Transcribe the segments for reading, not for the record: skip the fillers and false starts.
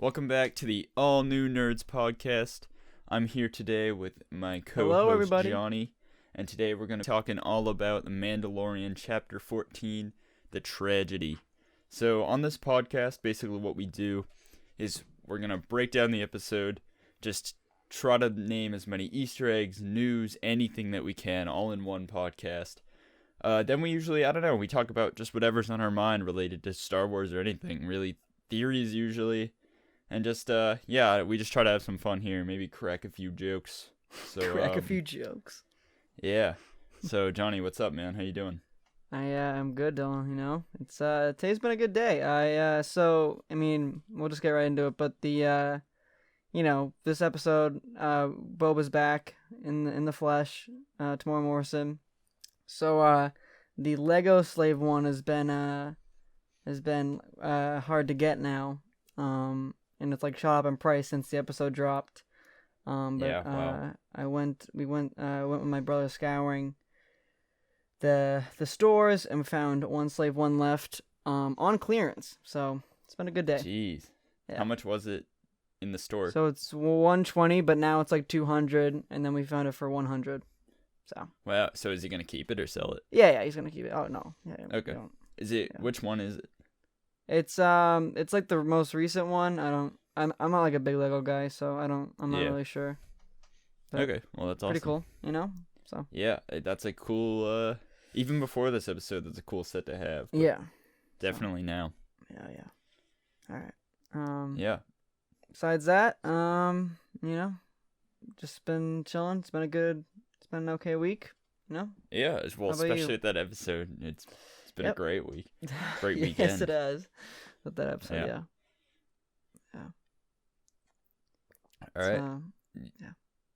Welcome back to the All New Nerds podcast. I'm here today with my Hello, co-host everybody. Johnny, and today we're going to be talking all about the Mandalorian Chapter 14, The Tragedy. So on this podcast, basically what we do is we're going to break down the episode, just try to name as many Easter eggs, news, anything that we can, all in one podcast. Then we usually, we talk about just whatever's on our mind related to Star Wars or anything, really theories usually. And just, we just try to have some fun here, maybe crack a few jokes. So, Crack a few jokes. Yeah. So, Johnny, what's up, man? How you doing? I'm good, Dylan, It's, today's been a good day. We'll just get right into it, but this episode, Boba's back in the flesh, Tamora Morrison. So, the Lego Slave one has been hard to get now. And it's shot up in price since the episode dropped. Wow. We went with my brother scouring the stores and we found One Slave One left on clearance. So it's been a good day. Jeez. Yeah. How much was it in the store? So it's $120, but now it's $200, and then we found it for $100. So. Wow. So is he gonna keep it or sell it? Yeah, he's gonna keep it. Oh no. Yeah. Okay. Is it? Yeah. Which one is it? It's the most recent one. I'm not a big Lego guy, so I'm not really sure. But okay, well that's pretty awesome. Cool, So yeah, that's a cool. Even before this episode, that's a cool set to have. Yeah, definitely now. Yeah. All right. Yeah. Besides that, just been chilling. It's been an okay week. Yeah, well, especially with that episode, it's been a great week, great weekend. Yes, it has. With that episode, yeah. All right.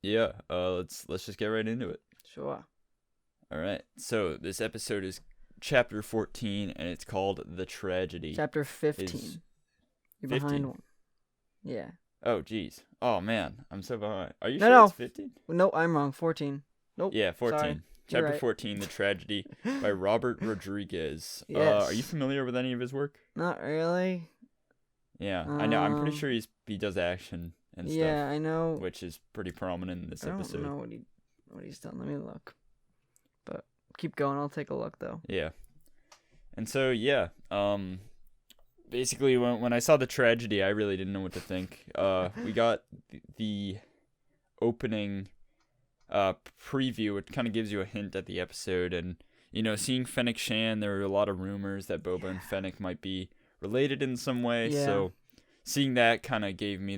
Yeah. Let's just get right into it. Sure. All right. So this episode is Chapter 14, and it's called The Tragedy. Chapter 15. You're 15? behind one. Yeah. Oh, geez. Oh man, I'm so behind. Are you No, sure no. it's 15? No, I'm wrong. 14. Nope. Yeah, 14. Sorry. Chapter right. 14, The Tragedy, by Robert Rodriguez. Yes. Are you familiar with any of his work? Not really. Yeah, I know. I'm pretty sure he does action and stuff. Yeah, I know. Which is pretty prominent in this episode. I don't know what he's done. Let me look. But keep going. I'll take a look though. Yeah. And so basically when I saw The Tragedy, I really didn't know what to think. We got the opening preview. It kind of gives you a hint at the episode, and seeing Fennec Shan, there were a lot of rumors that Boba and Fennec might be related in some way. Yeah. So seeing that kind of gave me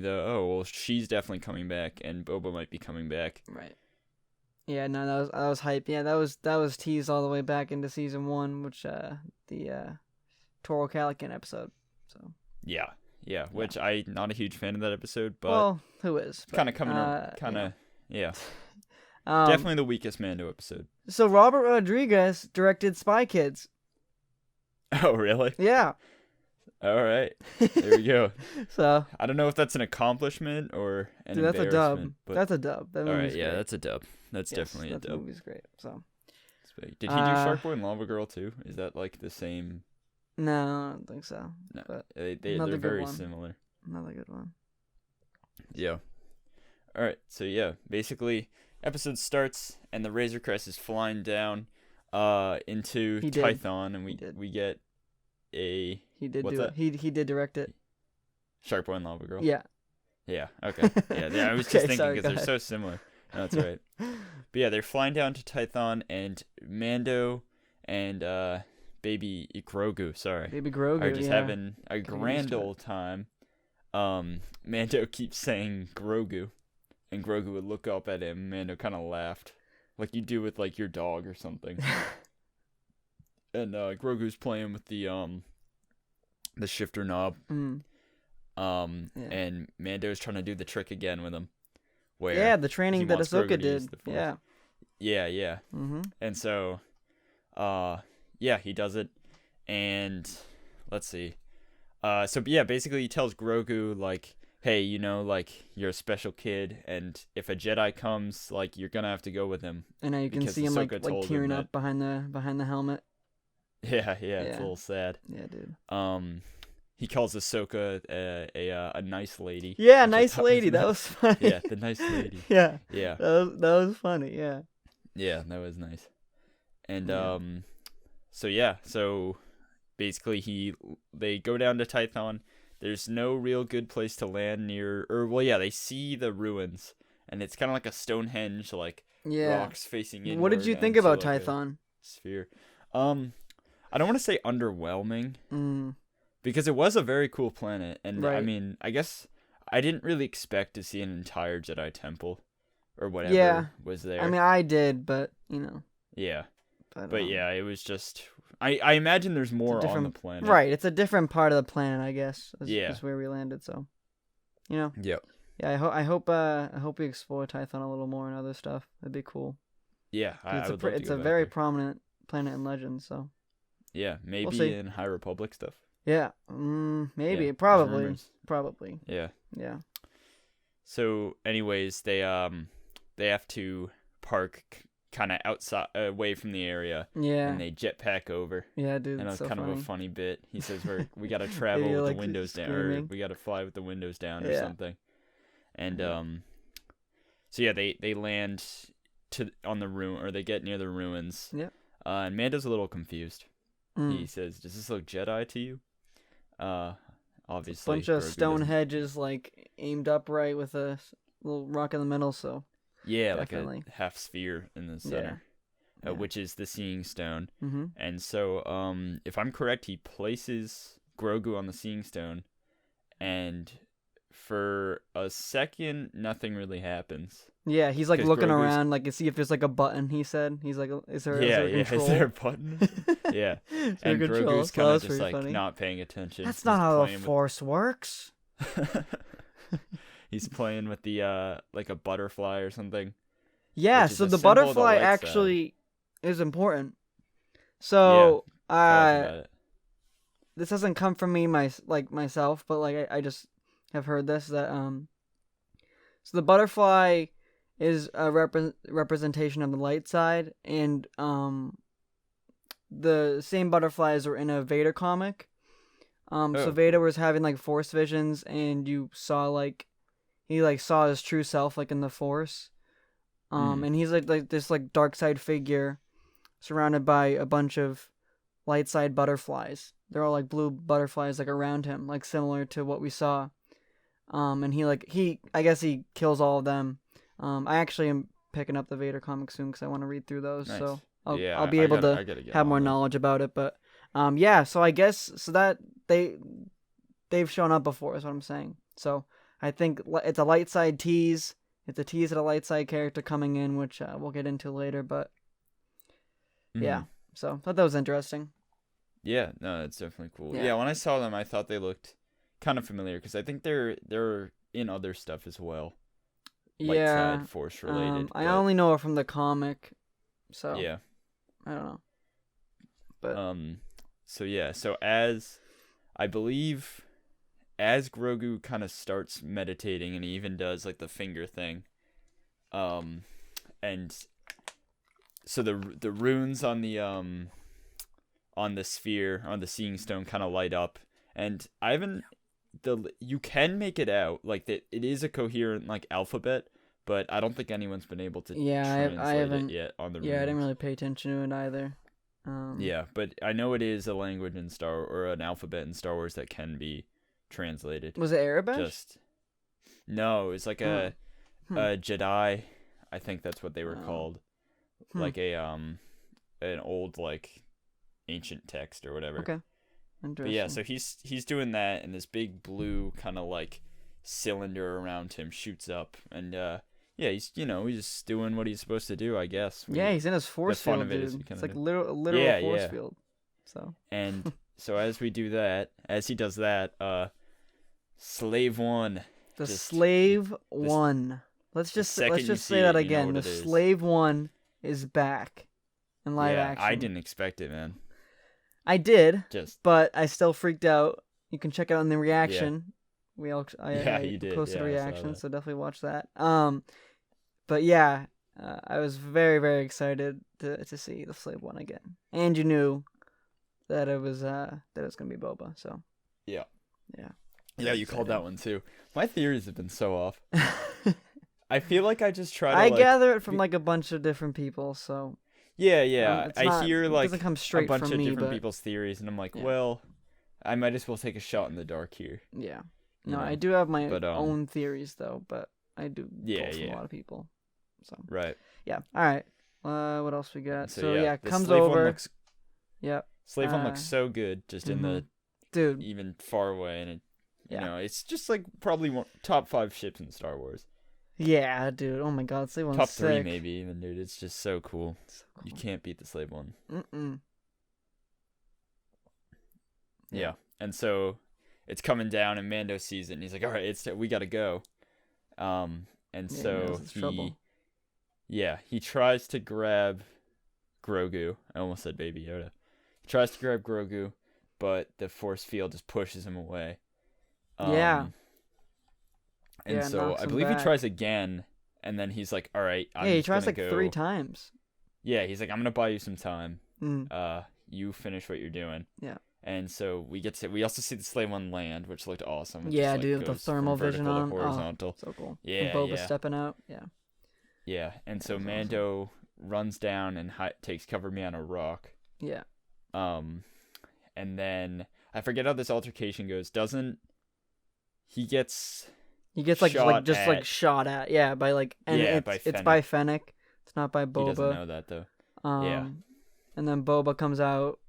she's definitely coming back, and Boba might be coming back. Right. Yeah, no, that was hype. Yeah, that was teased all the way back into season 1, which the Toro Calican episode. So. Yeah, which I'm not a huge fan of that episode, but well, who is? Kind of coming yeah. Definitely the weakest Mando episode. So Robert Rodriguez directed Spy Kids. Oh, really? Yeah. All right. There we go. So I don't know if that's an accomplishment or an that's a dub. embarrassment. But... That's a dub. That all right, great. that's a dub. That's definitely a dub. That movie's great. So. Did he do Shark Boy and Lava Girl too? Is that the same? No, I don't think so. No, but they're very similar. Another good one. Yeah. All right. So yeah, basically, episode starts and the Razor Crest is flying down, into Tython, and we get a. He did do it. He did direct it. Shark Boy and Lava Girl. Yeah. Yeah. Okay. Yeah. I was just thinking because they're so similar. No, that's right. But yeah, they're flying down to Tython, and Mando and Baby Grogu, Baby Grogu, are just having a grand old time. Mando keeps saying Grogu, and Grogu would look up at him. Mando kind of laughed, like you do with your dog or something. And Grogu's playing with the shifter knob. And Mando's trying to do the trick again with him. Where the training that Ahsoka did. Yeah. Mm-hmm. And so, he does it, and let's see. Basically he tells Grogu, hey, you're a special kid, and if a Jedi comes, you're gonna have to go with him. And now you can see him tearing up behind the helmet. Yeah, it's a little sad. Yeah, dude. he calls Ahsoka a nice lady. Yeah, which I nice thought lady. That nice. was funny. Yeah, the nice lady. Yeah. Yeah. That was funny. Yeah. Yeah, that was nice. And Yeah. so basically they go down to Tython. There's no real good place to land near, they see the ruins, and it's kind of like a Stonehenge, like Yeah. rocks facing inward. What did you think onto, about like, a Tython? sphere? I don't want to say underwhelming, Mm. because it was a very cool planet, and I Right. mean, I guess I didn't really expect to see an entire Jedi temple, or whatever Yeah. was there. I mean, I did, but yeah, But yeah, it was just. I imagine there's more on the planet. Right, it's a different part of the planet, I guess. Yeah. Is where we landed. So, Yep. Yeah, I hope we explore Tython a little more and other stuff. That'd be cool. Yeah, I would love to It's go a back very there. prominent planet in Legends. So. Yeah, maybe see. in High Republic stuff. Yeah. Maybe. Yeah, Probably. rumors. Probably. Yeah. Yeah. So, anyways, they have to park kind of outside, away from the area, Yeah. and they jetpack over. Yeah, dude. And it was so kind funny. of a funny bit. He says we gotta travel You're, with like, the windows down, or screaming. we gotta fly with the windows down, or Yeah. something. And Yeah. so yeah, they land on the ruin, or they get near the ruins. Yep. And Mando's a little confused. Mm. He says, "Does this look Jedi to you?" Obviously, Bunch of Grogu stone doesn't- hedges like aimed upright with a little rock in the middle. So. Yeah, Definitely. like a half sphere in the center, Yeah. which is the Seeing Stone. Mm-hmm. And so, if I'm correct, he places Grogu on the Seeing Stone, and for a second, nothing really happens. Yeah, he's like 'Cause looking Grogu's- around, like to see if there's like a button. He said he's like, is there a Is control? there a button? Yeah. Is there And a control? Grogu's So that kind of was just pretty like funny. not paying attention. That's He's not how the playing with- Force works. He's playing with the like a butterfly or something. Yeah, Which is so a the symbol of the butterfly light side. actually is important. So Tell us about it. this doesn't come from me myself, but like I just have heard this that so the butterfly is a representation of the light side, and the same butterflies were in a Vader comic. So Oh, Vader was having like Force visions, and you saw like he like saw his true self like in the Force. And he's like this like dark side figure surrounded by a bunch of light side butterflies. They're all like blue butterflies like around him, like similar to what we saw. And I guess he kills all of them. I actually am picking up the Vader comic soon because I want to read through those. Nice. So Yeah, I'll be I able gotta to get have on more that. knowledge about it. But yeah, so I guess so that they've shown up before is what I'm saying. So I think it's a light side tease. It's a tease of a light side character coming in, which we'll get into later. But yeah, so I thought that was interesting. Yeah, no, it's definitely cool. Yeah. Yeah, when I saw them, I thought they looked kind of familiar because I think they're in other stuff as well. Light Yeah, side Force related. I but, only know it from the comic, so yeah. I don't know. But So yeah, so as I believe, as Grogu kind of starts meditating, and he even does like the finger thing, and so the runes on the sphere, on the Seeing Stone, kind of light up, and you can make it out like that. It is a coherent like alphabet, but I don't think anyone's been able to translate I haven't it yet on the yeah, I runes. didn't really pay attention to it either. Yeah, but I know it is a language in or an alphabet in Star Wars that can be translated. Was it Arabic? No, it's like a Jedi. I think that's what they were Oh. called. Like an old like ancient text or whatever. Okay. Interesting. But yeah, so he's doing that, and this big blue kind of like cylinder around him shoots up, and yeah, he's just doing what he's supposed to do, I guess. Yeah, he's in his force fun field, of it is dude. you kinda It's like do- literal Yeah, force yeah. field. So And so as he does that, Slave One. the Just- Slave One. Let's just second you say see that it, you know again. what The it is. Slave One is back in live Yeah, action. I didn't expect it, man. I did, Just but I still freaked out. You can check it out in the reaction. I you did. posted Yeah, a I saw reaction, that. so definitely watch that. But yeah, I was very, very excited to see the Slave One again, and you knew that it was gonna be Boba. So Yeah. Yeah. Yeah, you called that one too. My theories have been so off. I feel like I just try to I gather it from like a bunch of different people, so Yeah. it's I not, hear it like doesn't come a straight bunch from of me, different but people's theories, and I'm like, yeah. well, I might as well take a shot in the dark here. Yeah. you No, know? I do have my But own theories though, but I do pull from a lot of people. So Right. yeah. All right. What else we got? So, So yeah, yeah, the comes slave one over. looks Yep. Slave one looks so good, just in the dude. even far away, and you Yeah. know, it's just like probably top 5 ships in Star Wars. Yeah, dude. Oh my God, Slave One's Top 3 sick. maybe even, dude. It's just so cool. So cool. You can't beat the Slave one. Yeah. And so it's coming down, and Mando sees it, and he's like, "All right, we gotta go." And Yeah, he so knows it's trouble. he tries to grab Grogu. I almost said Baby Yoda. He tries to grab Grogu, but the force field just pushes him away. And so I believe he tries again, and then he's like, "All right, he tries like go. 3 times. Yeah, he's like, "I'm gonna buy you some time. Mm. You finish what you're doing." Yeah. And so we also see the Slave One land, which looked awesome. It Yeah, just, dude, the goes thermal from vision vertical on. to horizontal. So cool. Yeah, and Boba yeah. stepping out. Yeah. Yeah, and so Mando runs down and takes cover behind a rock. Yeah. And then I forget how this altercation goes. Doesn't he gets like shot shot at? Yeah, by like it's by Fennec. It's not by Boba. He doesn't know that though. Yeah. And then Boba comes out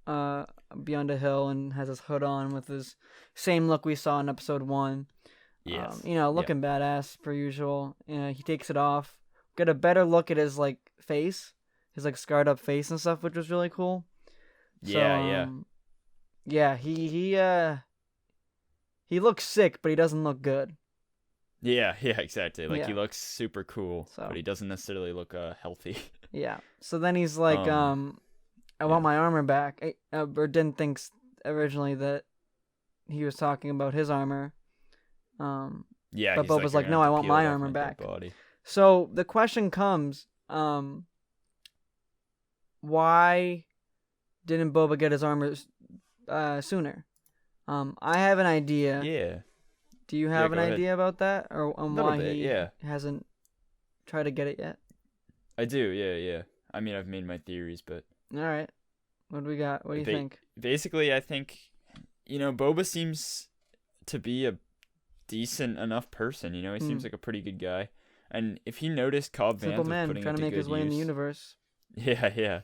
beyond a hill and has his hood on with his same look we saw in episode 1. Yes. Looking badass per usual. He takes it off. Get a better look at his like face, his like scarred up face and stuff, which was really cool. Yeah. He looks sick, but he doesn't look good. Yeah, exactly. Like he looks super cool, So. but he doesn't necessarily look healthy. Yeah. So then he's like, I want my armor back. Or didn't think originally that he was talking about his armor. Yeah. But Boba's like, no, I want my armor back. Body. So the question comes, why didn't Boba get his armor sooner? I have an idea. Yeah. Do you have an idea about that, or why he hasn't tried to get it yet? I do. Yeah. I mean, I've made my theories, but all right. What do we got? What do you think? Basically, I think Boba seems to be a decent enough person. He seems like a pretty good guy. And if he noticed Cobb Vanth was putting trying to make his way in the universe. Yeah.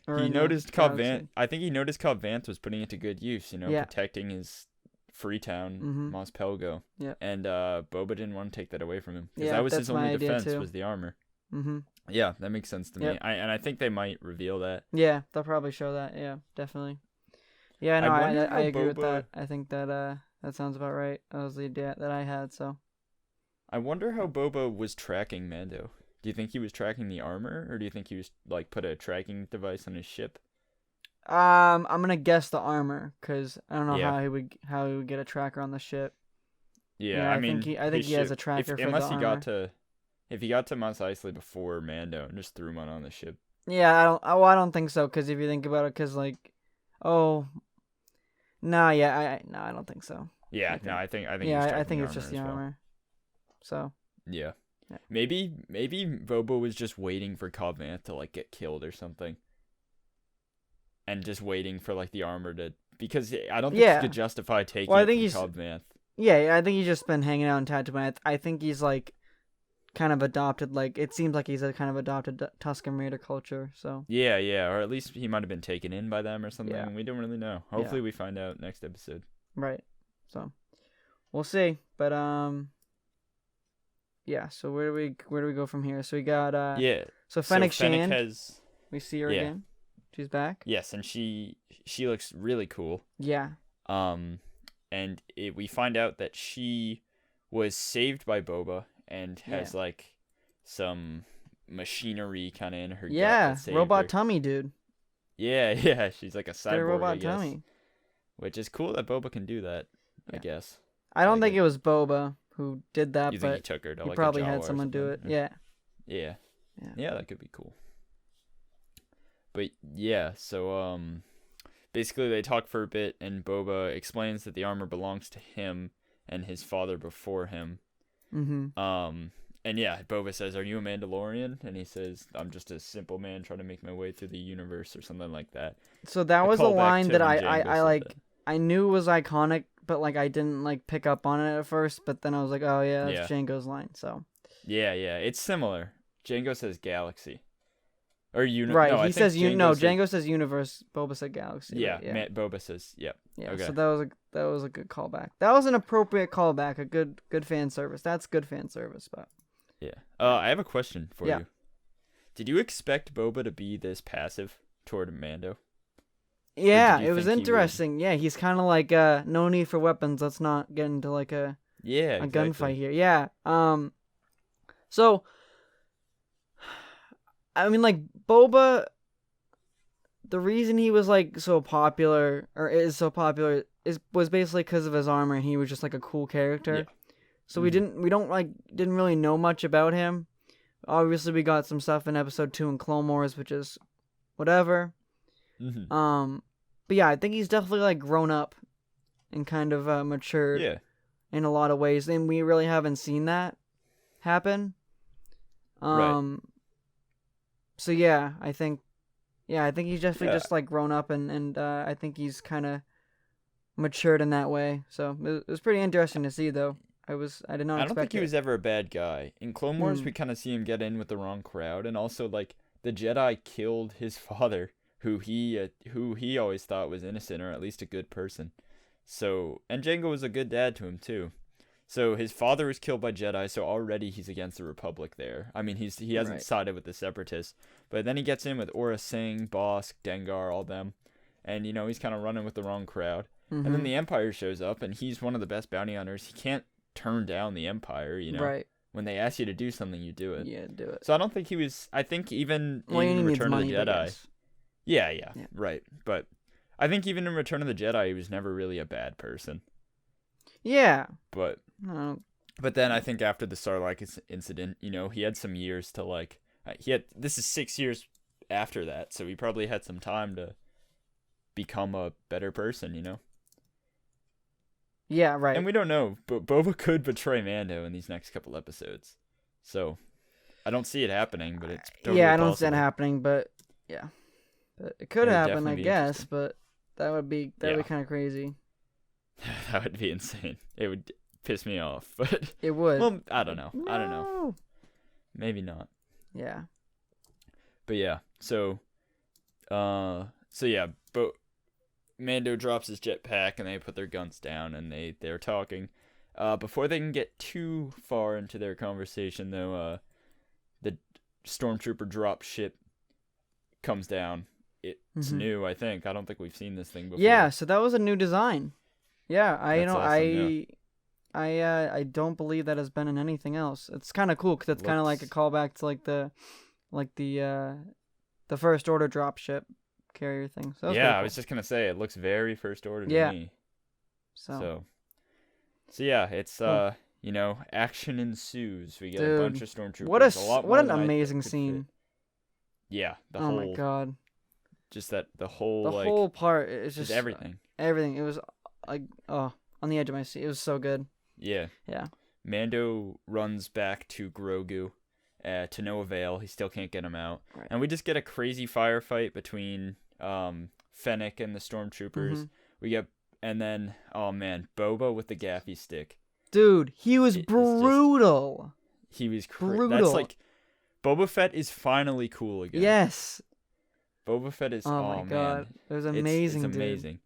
He noticed Cobb Vanth. I think he noticed Cobb Vanth was putting it to good use. Protecting his Freetown, Mos Pelgo. Yeah. And Boba didn't want to take that away from him because that was his only defense was the armor. Mm-hmm. Yeah, that makes sense to me. Yep. I think they might reveal that. Yeah, they'll probably show that. Yeah, definitely. Yeah, no, I agree with that. I think that that sounds about right. That was the idea that I had. So. I wonder how Boba was tracking Mando. Do you think he was tracking the armor, or do you think he was like put a tracking device on his ship? I'm gonna guess the armor, cause I don't know how he would get a tracker on the ship. Yeah, I mean, I think he has a tracker for the armor. If he got to Mos Eisley before Mando and just threw him on the ship. Yeah, I don't think so, cause if you think about it, cause like, I don't think so. Yeah, I think it's just the armor. So. Yeah. Maybe Boba was just waiting for Cobb Vanth to like get killed or something. And just waiting for like the armor to, because I don't think he could justify taking Cobb Vanth. Yeah, I think he's just been hanging out in Tatooine. I think he's like kind of adopted, like it seems like he's a kind of adopted Tusken Raider culture. So yeah, or at least he might have been taken in by them or something. Yeah. We don't really know. Hopefully we find out next episode. Right. So we'll see. But yeah. So where do we go from here? So we got So Fennec Shand. We see her again. She's back. Yes, and she looks really cool. Yeah. And we find out that she was saved by Boba and has like some machinery kind of in her gut that saved robot her. tummy, dude. Yeah, she's like a cyborg, robot I guess. Tummy. Which is cool that Boba can do that, I guess. I don't think it was Boba who did that, you but think he took her to, he like, probably a Jawa had someone do it. Yeah, that could be cool. But yeah, so basically they talk for a bit, and Boba explains that the armor belongs to him and his father before him. And yeah, Boba says, "Are you a Mandalorian?" And he says, "I'm just a simple man trying to make my way through the universe," or something like that. So that was a callback line to that when I Jango said like. that. I knew was iconic, but like I didn't like pick up on it at first. But then I was like, oh yeah, that's Yeah. Django's line. So Yeah, it's similar. Jango says galaxy. Or right, no, I he think says Jango says, Django says universe. Boba said galaxy. yeah, Right? Yeah. Boba says, yep. Yeah. Okay. So that was a good callback. That was an appropriate callback. A good fan service. That's good fan service. But Yeah. I have a question for Yeah. you. Did you expect Boba to be this passive toward Mando? yeah, you it was think he would- interesting. Yeah, he's kind of like no need for weapons. Let's not get into like a Yeah, gunfight here. Yeah. So I mean, like Boba, the reason he was like so popular or is so popular was basically because of his armor, and he was just like a cool character. Yeah. So we didn't really know much about him. Obviously, we got some stuff in episode 2 in Clone Wars, which is whatever. But yeah, I think he's definitely like grown up and kind of matured Yeah. in a lot of ways, and we really haven't seen that happen. Right. So yeah, I think he's definitely Yeah. just like grown up, and I think he's kind of matured in that way. So it was pretty interesting to see, though. I did not I expect don't think he it. was ever a bad guy. In Clone Wars, we kind of see him get in with the wrong crowd, and also like the Jedi killed his father, who he always thought was innocent or at least a good person. So, and Jango was a good dad to him too. So his father was killed by Jedi, so already he's against the Republic there. I mean, he hasn't Right. sided with the Separatists, but then he gets in with Aurra Singh, Bossk, Dengar, all them, and he's kind of running with the wrong crowd. And then the Empire shows up, and he's one of the best bounty hunters. He can't turn down the Empire, Right. When they ask you to do something, you do it. Yeah, do it. So I don't think he was. I think even Well, he in needs Return money, of the but Jedi, yes. yeah, Yeah. right. But I think even in Return of the Jedi, he was never really a bad person. Yeah. But No. then I think after the Sarlacc incident, he had some years to like. This is 6 years after that, so he probably had some time to become a better person. Yeah, right. And we don't know, but Boba could betray Mando in these next couple episodes. So I don't see it happening, but it's totally I don't see that possible. happening, but yeah. But it could It would happen, definitely I be guess, interesting. but that would be Yeah. kind of crazy. That would be insane. It would piss me off, but It would. well, I don't know. I don't know. No. Maybe not. Yeah. But yeah, so yeah, but Mando drops his jetpack and they put their guns down and they're talking. Before they can get too far into their conversation, though, the stormtrooper drop ship comes down. It's new, I think. I don't think we've seen this thing before. Yeah, so that was a new design. Yeah, That's awesome, I don't believe that has been in anything else. It's kind of cool because it's kind of like a callback to the First Order dropship carrier thing. So Yeah, I was just gonna say it looks very First Order to me. So So yeah, it's Cool. action ensues. We get Dude, a bunch of stormtroopers. what lot more what an than I could amazing fit. scene. Yeah, the Oh whole my god. just that the whole The like whole part is just just everything. Everything. It was like on the edge of my seat. It was so good. Yeah. Yeah. Mando runs back to Grogu, to no avail. He still can't get him out, Right. and we just get a crazy firefight between Fennec and the stormtroopers. We get and then oh man, Boba with the gaffy stick. Dude, he was It is just- brutal. He was Brutal. That's like Boba Fett is finally cool again. Yes. Boba Fett is Oh my god. man. It was It's- amazing, It's dude. amazing.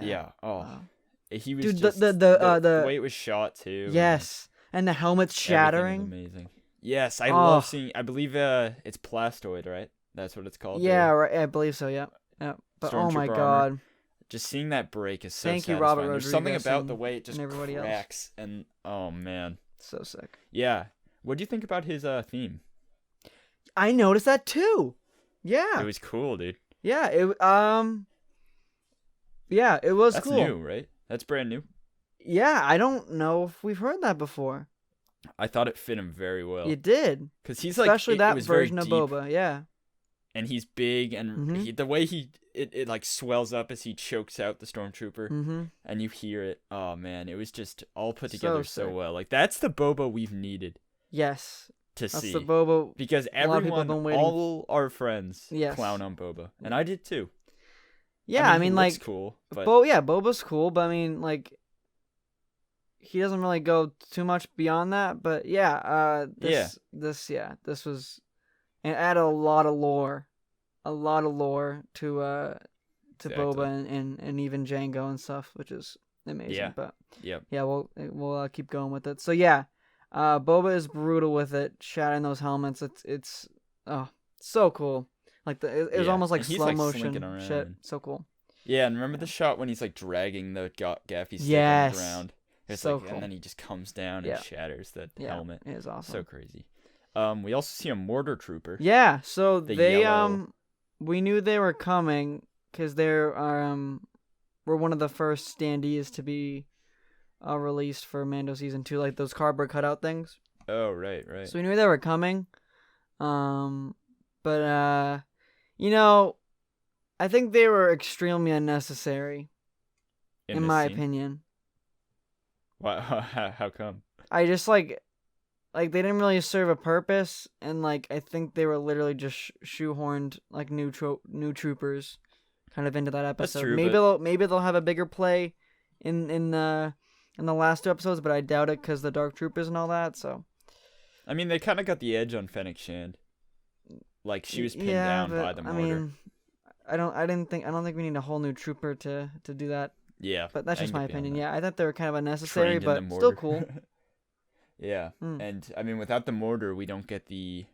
Yeah. Oh. Wow. He was Dude, just the way it was shot too. Yes. And the helmet Everything shattering. was amazing. Yes, I Oh. love seeing. I believe it's plastoid, right? That's what it's called. Yeah, the right. I believe so. Yeah. Yeah. But oh my Stormtrooper god. armor. Just seeing that break is so Thank you, satisfying. Robert There's something Rodriguez about the and- way it just and everybody else. cracks, and oh man, So sick. yeah. What do you think about his theme? I noticed that too. Yeah. It was cool, dude. Yeah. Yeah, it was That's cool. new, right? That's brand new. Yeah, I don't know if we've heard that before. I thought it fit him very well. It did. Because he's like, Especially it that was very version of deep. Boba. Yeah. and he's big, and the way it like swells up as he chokes out the stormtrooper, and you hear it. Oh man, it was just all put together so well. Like that's the Boba we've needed. Yes. To That's see the Boba. because everyone, all our friends, clown on Boba, and I did too. Yeah, I mean, like, cool. But... Boba's cool, but I mean, like, he doesn't really go too much beyond that. But this was, and added a lot of lore to Exactly. Boba and even Jango and stuff, which is amazing. Yeah. But yep. yeah, we'll keep going with it. So yeah. Boba is brutal with it, shattering those helmets. It's so cool. Like it was almost like slow motion shit. So cool. Yeah, and remember the shot when he's like dragging the gaffy stick on the ground? It's so like, cool. And then he just comes down and shatters that helmet. It is awesome. So crazy. We also see a mortar trooper. Yeah, so they yellow... we knew they were coming because they're were one of the first standees to be released for Mando season 2, like those cardboard cutout things. Oh, right. So we knew they were coming. But I think they were extremely unnecessary. In my opinion. What? How come? I just like they didn't really serve a purpose, and like I think they were literally just shoehorned like new troopers kind of into that episode. That's true, maybe they'll have a bigger play in the last 2 episodes, but I doubt it because the Dark Troopers and all that. So, I mean, they kind of got the edge on Fennec Shand. Like she was pinned down by the mortar. I mean, I don't think we need a whole new trooper to do that. Yeah, but that's just my opinion. Yeah, I thought they were kind of unnecessary, but still cool. Yeah, and I mean, without the mortar, we don't get the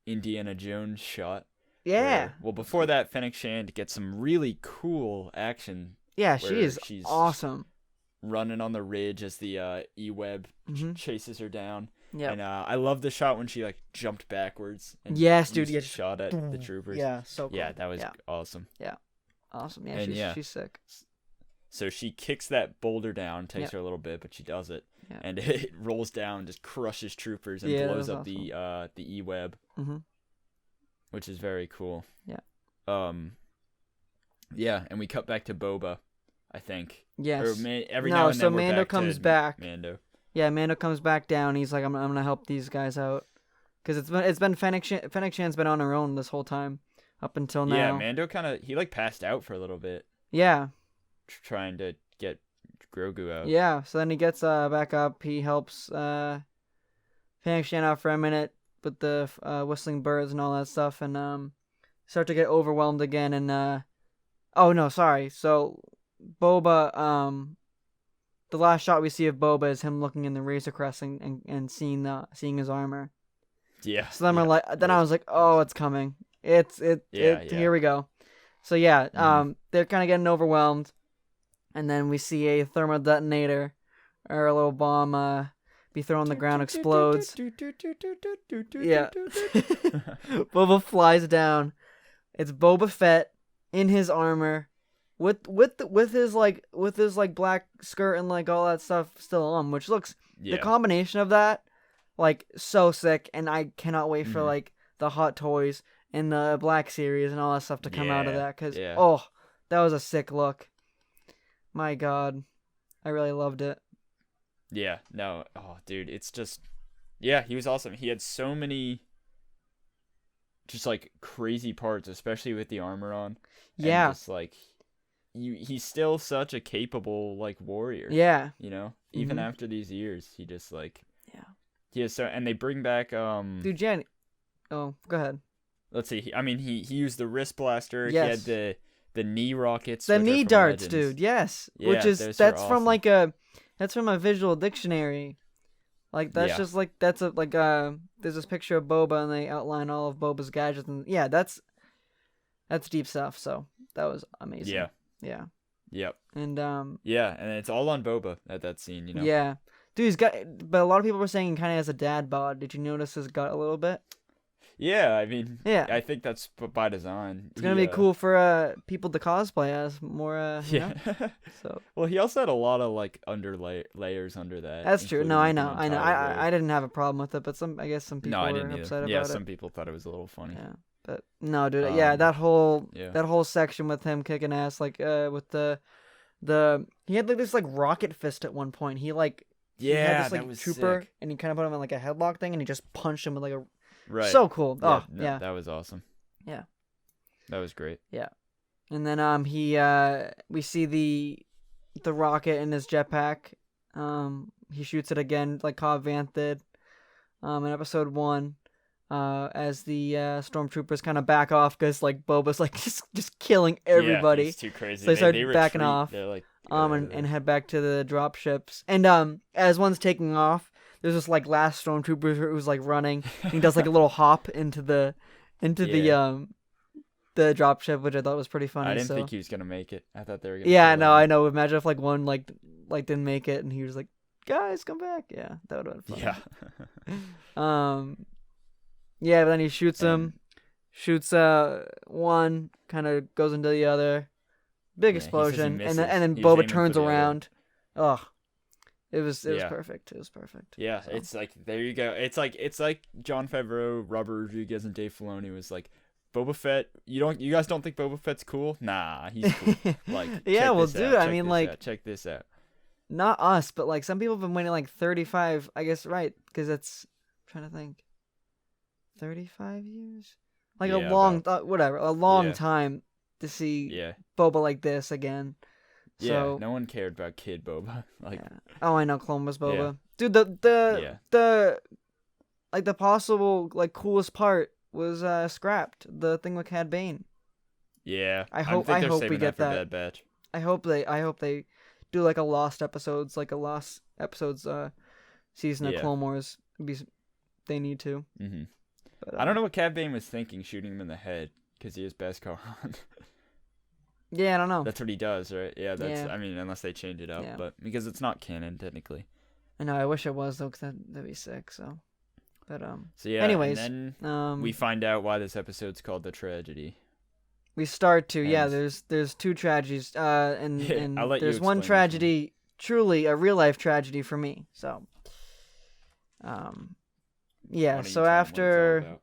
Indiana Jones shot. Yeah. Before that, Fennec Shand gets some really cool action. Yeah, she's awesome. Running on the ridge as the E-Web chases her down. Yeah. And I love the shot when she like jumped backwards. And shot at the troopers. Yeah, so cool. Yeah, that was awesome. Yeah, awesome. Yeah, she's sick. So she kicks that boulder down. Takes her a little bit, but she does it. Yeah. And it rolls down, just crushes troopers, and blows up awesome. the E-Web. Which is very cool. Yeah. Yeah, and we cut back to Boba, I think. Yes. Or now and then we're Mando back comes to back. Mando. Yeah, Mando comes back down. He's like, I'm gonna help these guys out, because it's been Fennec Shand's been on her own this whole time, up until now. Yeah, Mando he like passed out for a little bit. Yeah. Trying to get Grogu out. Yeah. So then he gets back up. He helps Fennec Shand out for a minute with the whistling birds and all that stuff, and start to get overwhelmed again. And oh no, sorry. So Boba, the last shot we see of Boba is him looking in the Razor Crest and seeing his armor. Yeah. So then I was like, oh, it's coming. Here we go. So yeah, they're kind of getting overwhelmed, and then we see a thermal detonator or a little bomb be thrown on the ground, explodes. Yeah. Boba flies down. It's Boba Fett in his armor, with his black skirt and like all that stuff still on, which looks the combination of that like so sick, and I cannot wait for like the Hot Toys and the Black Series and all that stuff to come out of that, because that was a sick look. My God, I really loved it. Yeah, no, oh dude, it's just, yeah, he was awesome. He had so many just like crazy parts, especially with the armor on. Yeah. And just like he's still such a capable like warrior. Yeah. You know, even after these years, he just like he is so. And they bring back dude, Jen. Oh, go ahead. Let's see. He used the wrist blaster. Yes. He had the knee rockets. The knee darts, Legends. dude. Yes. Yeah, which is awesome. from a visual dictionary. Like that's just like there's this picture of Boba and they outline all of Boba's gadgets, and that's deep stuff. So that was amazing. Yeah. Yeah. Yep. And and it's all on Boba at that scene, you know. Yeah. Dude, but a lot of people were saying he kind of has a dad bod. Did you notice his gut a little bit? Yeah, I mean, I think that's by design. It's gonna be cool for people to cosplay as more. You know? So. Well, he also had a lot of like layers under that. That's true. No, I know. I didn't have a problem with it, but I guess some people were upset about it. Yeah, some people thought it was a little funny. Yeah, But no, dude. Yeah, that whole Yeah. that whole section with him kicking ass, like with the he had like this like rocket fist at one point. He had this like that was trooper, sick. and he kind of put him in like a headlock thing, and he just punched him with like a Right. so cool. Yeah, Oh yeah, that was awesome. Yeah. That was great. Yeah. And then we see the rocket in his jetpack. He shoots it again like Cobb Vanth did. In episode 1. As the stormtroopers kind of back off because like Boba's like just killing everybody. Yeah, it's too crazy. So they start retreat. backing off. They're like, and head back to the drop ships. And as one's taking off, there's this like last stormtrooper who's like running. He does like a little hop into the drop ship, which I thought was pretty funny. I didn't think he was gonna make it. I thought they were gonna. Yeah, no, I know. Imagine if like one like didn't make it, and he was like, "Guys, come back!" Yeah, that would have been fun. Yeah. Yeah, but then he shoots him. Shoots one, kind of goes into the other. Big explosion, and then Boba turns around. Oh, it was perfect. It was perfect. Yeah, so. It's like there you go. It's like Jon Favreau, Robert Rodriguez, and Dave Filoni was like, Boba Fett. You guys don't think Boba Fett's cool? Nah, he's cool. Like, yeah, well, dude, I mean, like, check this out. Not us, but like some people have been waiting like 35. I guess right because it's. I'm trying to think. 35 years, like a long time to see Boba like this again. So, no one cared about Kid Boba. Like, oh, I know Clone Wars Boba, dude. The like the possible like coolest part was scrapped. The thing with Cad Bane. Yeah, I hope we get that. Bad Batch. I hope they do like a lost episodes season of Clone Wars. They need to. Mm-hmm. But, I don't know what Cad Bane was thinking, shooting him in the head, because he is Beskar Han. Yeah, I don't know. That's what he does, right? Yeah, I mean, unless they change it out, but because it's not canon technically. I know. I wish it was though, because that'd be sick. So, but So yeah. Anyways, and then we find out why this episode's called The Tragedy. We start to There's two tragedies. And there's one tragedy, truly a real life tragedy for me. So, yeah. So after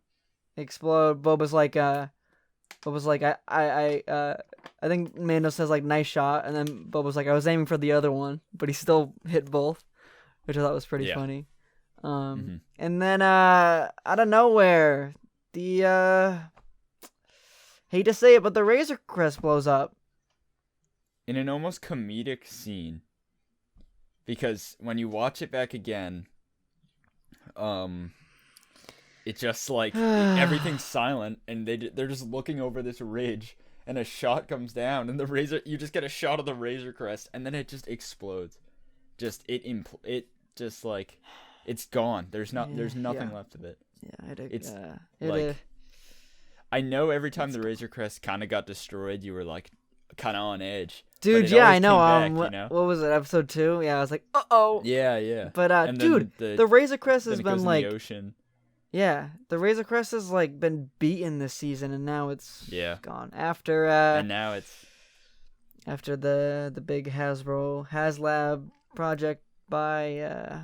explode, Boba's like I think Mando says like nice shot, and then Boba's like I was aiming for the other one, but he still hit both, which I thought was pretty funny. And then out of nowhere, the hate to say it, but the Razor Crest blows up in an almost comedic scene, because when you watch it back again, it's just like everything's silent, and they're just looking over this ridge, and a shot comes down, and you just get a shot of the Razor Crest, and then it just explodes. It's gone. There's nothing left of it. Yeah, I know every time the Razor Crest kind of got destroyed, you were like kind of on edge. Dude, yeah, I know. What was it, episode 2? Yeah, I was like, uh-oh. Yeah. But dude, the Razor Crest has been like the ocean. Yeah, the Razor Crest has like been beaten this season, and now it's gone. After and now it's after the big HasLab project by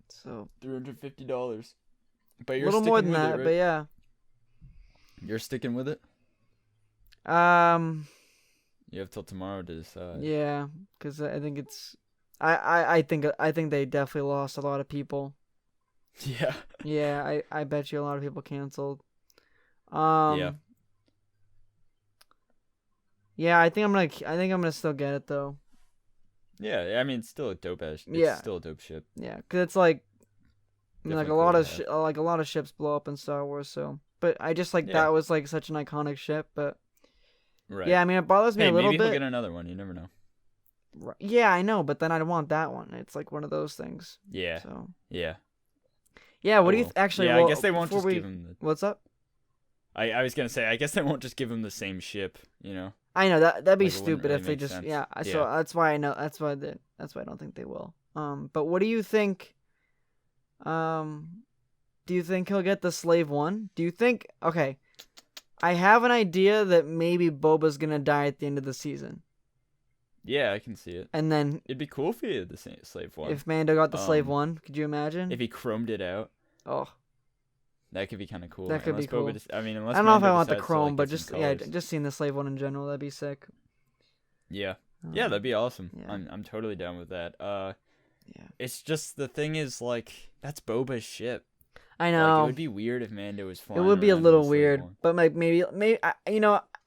so $350. But you're a little more than that, right? but yeah. You're sticking with it? You have till tomorrow to decide. Yeah, because I think it's I think they definitely lost a lot of people. Yeah. Yeah, I bet you a lot of people canceled. Yeah. Yeah, I think I'm gonna still get it though. Yeah, I mean it's still a dope ass. It's still a dope ship. Yeah, cause it's like, I mean, like a lot of ships blow up in Star Wars. So, but I just that was like such an iconic ship. But right. Yeah, I mean it bothers me a little bit. Maybe he'll get another one. You never know. Right. Yeah, I know, but then I want that one. It's like one of those things. Yeah. So. Yeah. Yeah. What do you actually? Yeah, I guess they won't just give him. What's up? I was gonna say I guess they won't just give him the same ship. You know. I know that'd be stupid really if they just sense. So that's why I know that's why I don't think they will. But what do you think? Do you think he'll get the Slave One? Do you think? Okay, I have an idea that maybe Boba's gonna die at the end of the season. Yeah, I can see it. And then it'd be cool if he had the Slave One. If Mando got the Slave One, could you imagine? If he chromed it out. Oh. That could be kind of cool. That could be unless cool. Unless I don't know if I Mando want the decides to, chrome, like, but get some just colors. seeing the slave one in general, that'd be sick. Yeah, that'd be awesome. Yeah. I'm totally down with that. Yeah. It's just the thing is like that's Boba's ship. I Like, know. it would be weird if Mando was flying. It would be a around in little slave weird, one. but like maybe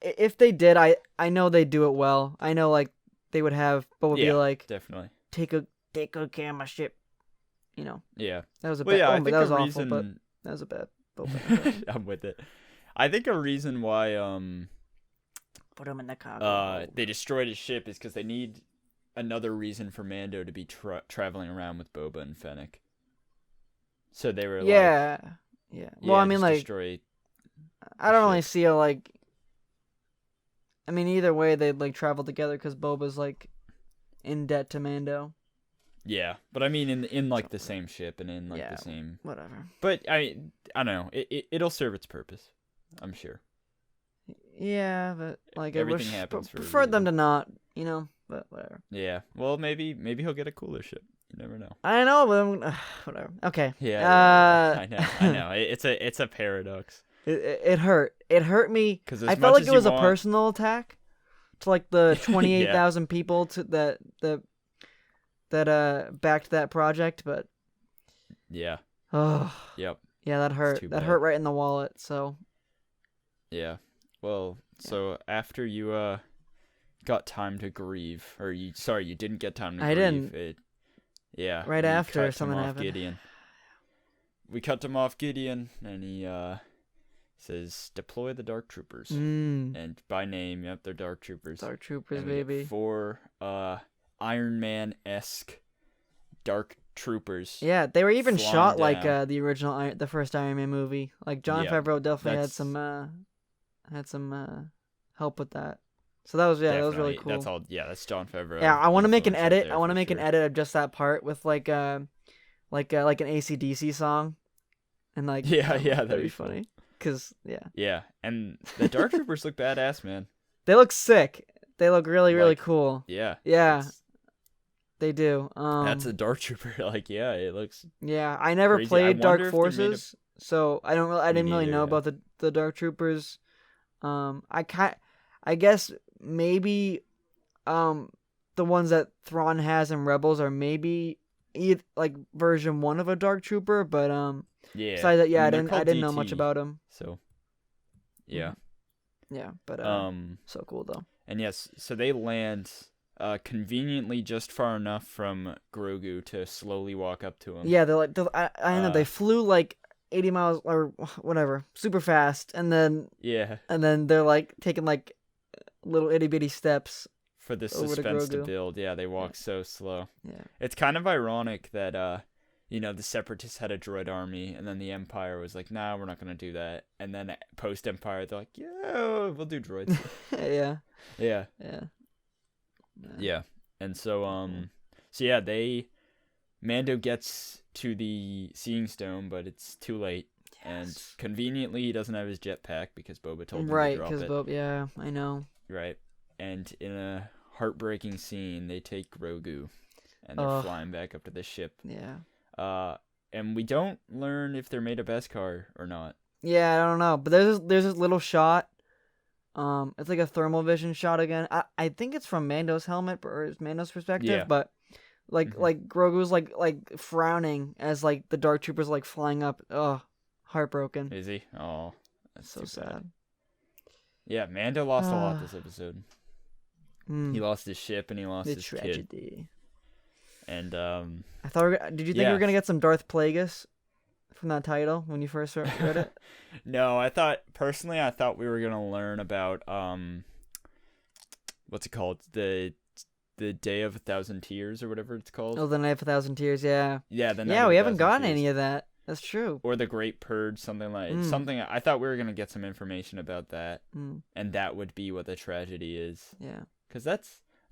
if they did, I know they'd do it well. I know like they would have Boba be like, definitely. take good care of my ship. You know. Yeah. That was a Well, bad. yeah, I but think that was a awful. reason. But that was a bad Boba. I'm with it. I think a reason why Put him in the cargo. they destroyed his ship is because they need another reason for Mando to be traveling around with Boba and Fennec. So they were yeah. Well, I mean, just like, destroy. I don't really ship. see it like. I mean, either way, they'd like travel together because Boba's like in debt to Mando. Yeah, but I mean in like the same ship and in like Yeah. the same. Whatever. But I don't know. It'll serve its purpose. I'm sure. Yeah, but like Everything I happens for a preferred them reason. to not, but whatever. Yeah. Well, maybe he'll get a cooler ship. You never know. I know, but whatever. Okay. Yeah. I know. It's a paradox. It hurt. It hurt me. 'Cause I as felt much like as it you was a want- personal attack to like the 28,000 people that backed that project, but Yeah. oh Yep. yeah, that hurt. too That bad. hurt right in the wallet. So Yeah. Well, so after you got time to grieve, or you didn't get time to I grieve. didn't. Yeah. Right we after cut something him off happened. Gideon. We cut him off Gideon, and he says, "Deploy the Dark Troopers." And by name, yep, they're Dark Troopers. Dark Troopers, And we get baby. 4 Iron Man-esque Dark Troopers. Yeah, they were even flying shot like down. the first Iron Man movie. Like Jon Yeah, Favreau definitely had some help with that. So that was that was really Definitely. cool. That's Jon Favreau. Yeah, I want to make an influence right edit. there I want to for make an sure. edit of just that part with like an AC/DC song, and like Yeah, that'd that'd be be cool. funny. Cause Yeah, and the Dark Troopers look badass, man. they look sick. They look really Like, cool. Yeah. Yeah, it's- they do. That's a Dark Trooper. Like, yeah, it looks. Yeah, I never crazy. I played wonder Dark if they made Forces, so I didn't really neither, know yeah. about the Dark Troopers. I guess maybe the ones that Thrawn has in Rebels are maybe like version 1 of a Dark Trooper, but Yeah. besides that, yeah, I I mean, they're didn't called know much DT, about them. So. Yeah. Yeah, but so cool though. And yes, so they land conveniently just far enough from Grogu to slowly walk up to him. Yeah, I know they flew like 80 miles or whatever, super fast, and then Yeah. they're like taking like little itty bitty steps. For the over to suspense to Grogu. build. Yeah, they walk so slow. Yeah. It's kind of ironic that the Separatists had a droid army, and then the Empire was like, "Nah, we're not gonna do that." And then post Empire, they're like, "Yeah, we'll do droids." Yeah. Yeah, Yeah. yeah. And so Mando gets to the Seeing Stone, but it's too late. And conveniently, he doesn't have his jetpack because Boba told him to Right, drop because it. yeah, I know. Right. And in a heartbreaking scene, they take Grogu, and they're Ugh. flying back up to the ship. Yeah. And we don't learn if they're made of Beskar or not. Yeah, I don't know, but there's this little shot. It's like a thermal vision shot again. I think it's from Mando's helmet or it's Mando's perspective, Yeah. but like Mhm. Grogu's like frowning as like the Dark Troopers like flying up. Ugh, heartbroken. Is he? Oh, that's So too sad. bad. Yeah, Mando lost a lot this episode. Mm, He lost his ship and he lost the his kid. tragedy. And I thought. Did you think we were gonna get some Darth Plagueis from that title when you first read it? no, I thought we were gonna learn about what's it called, the Day of 1,000 Tears or whatever it's called. Oh, the Night of 1,000 Tears. Yeah. Yeah, the Night Yeah, of we haven't 1,000 gotten Tears. any of that. That's true. Or the Great Purge, something like Mm. something. I thought we were gonna get some information about that, Mm, and that would be what the tragedy is. yeah. Cause I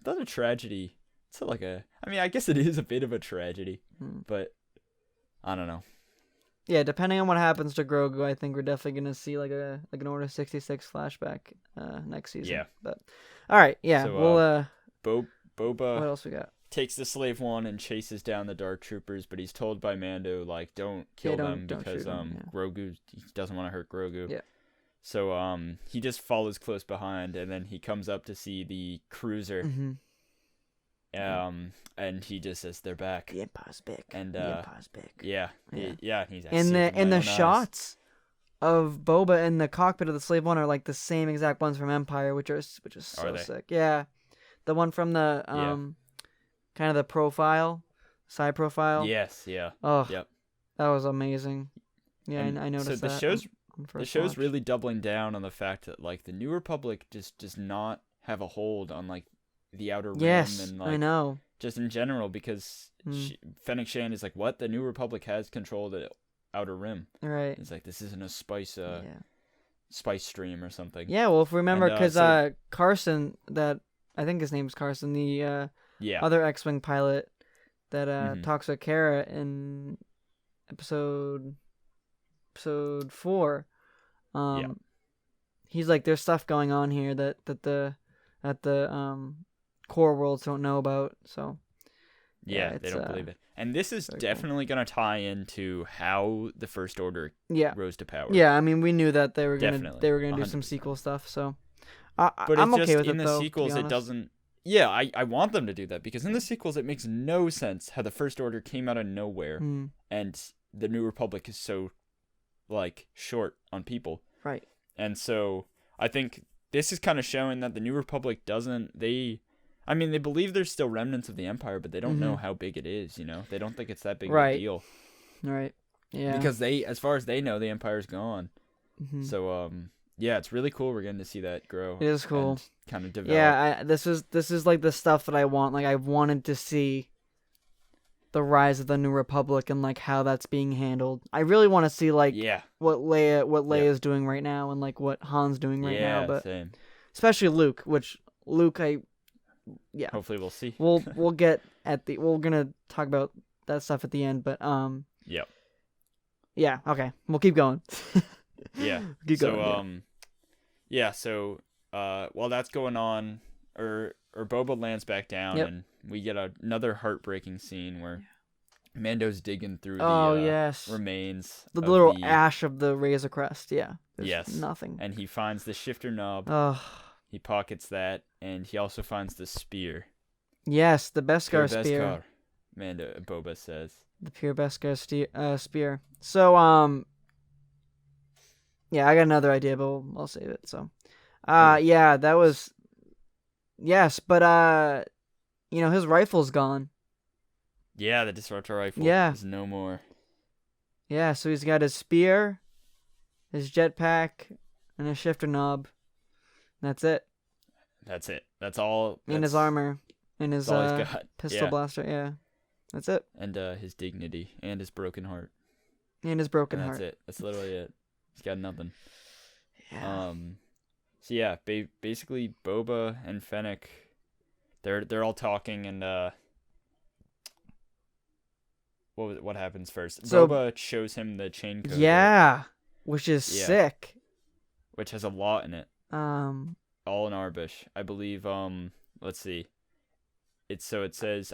thought a tragedy. It's like I mean, I guess it is a bit of a tragedy, Mm. but I don't know. Yeah, depending on what happens to Grogu, I think we're definitely gonna see like an Order 66 flashback next season. Yeah. But all right, yeah. So, We'll Boba. what else we got? takes the slave one and chases down the Dark Troopers, but he's told by Mando, like, don't kill them because Grogu, he doesn't want to hurt Grogu. Yeah. So he just follows close behind, and then he comes up to see the cruiser. Mm-hmm. And he just says they're back. The Empire's back. And the Empire's back. Yeah. He's and the shots of Boba in the cockpit of the slave one are like the same exact ones from Empire, which is so sick. Yeah, the one from the kind of the profile, side profile. Yes. Yeah. Oh. Yep. That was amazing. Yeah, I noticed that. So the show's really doubling down on the fact that like the New Republic just does not have a hold on like the Outer Rim and like I know. Just in general, because Fennec Shand is like, what? The New Republic has control of the Outer Rim. Right. It's like, this isn't a spice stream or something. Yeah, well, if we remember, because Carson, that I think his name's Carson, the other X-Wing pilot that talks with Kara in episode 4, he's like, there's stuff going on here that the core worlds don't know about, so they don't believe it. And this is definitely going to tie into how the First Order rose to power. Yeah, I mean, we knew that they were gonna do some sequel stuff, so I'm okay with it. But in the sequels, it doesn't. Yeah, I want them to do that, because in the sequels, it makes no sense how the First Order came out of nowhere, and the New Republic is so like short on people. Right. And so I think this is kind of showing that the New Republic they believe there's still remnants of the Empire, but they don't know how big it is, you know? They don't think it's that big of a deal. Right. Yeah. Because as far as they know, the Empire's gone. So, it's really cool we're getting to see that grow. It is cool. Kind of develop. Yeah, this is like the stuff that I want. Like, I wanted to see the rise of the New Republic and like how that's being handled. I really want to see like what Leia's doing right now and like what Han's doing right now, but same. Especially Luke, hopefully we'll see. We're gonna talk about that stuff at the end, but okay, we'll keep going. So while that's going on, or Boba lands back down, and we get another heartbreaking scene where Mando's digging through the remains, the little ash of the Razor Crest. Nothing, and he finds the shifter knob. He pockets that, and he also finds the spear. Yes, the Beskar spear. Boba says. The pure Beskar spear. So, I got another idea, but I'll save it. So, that was... Yes, but, his rifle's gone. Yeah, the disruptor rifle is no more. Yeah, so he's got his spear, his jetpack, and his shifter knob. That's it. That's all. And his armor. And his pistol blaster. Yeah. That's it. And his dignity. And his broken heart. That's it. That's literally it. He's got nothing. Yeah. So basically Boba and Fennec, they're all talking, and what happens first? So, Boba shows him the chain code. Yeah. Which is sick. Which has a lot in it. All in Arbish, I believe. Let's see. It says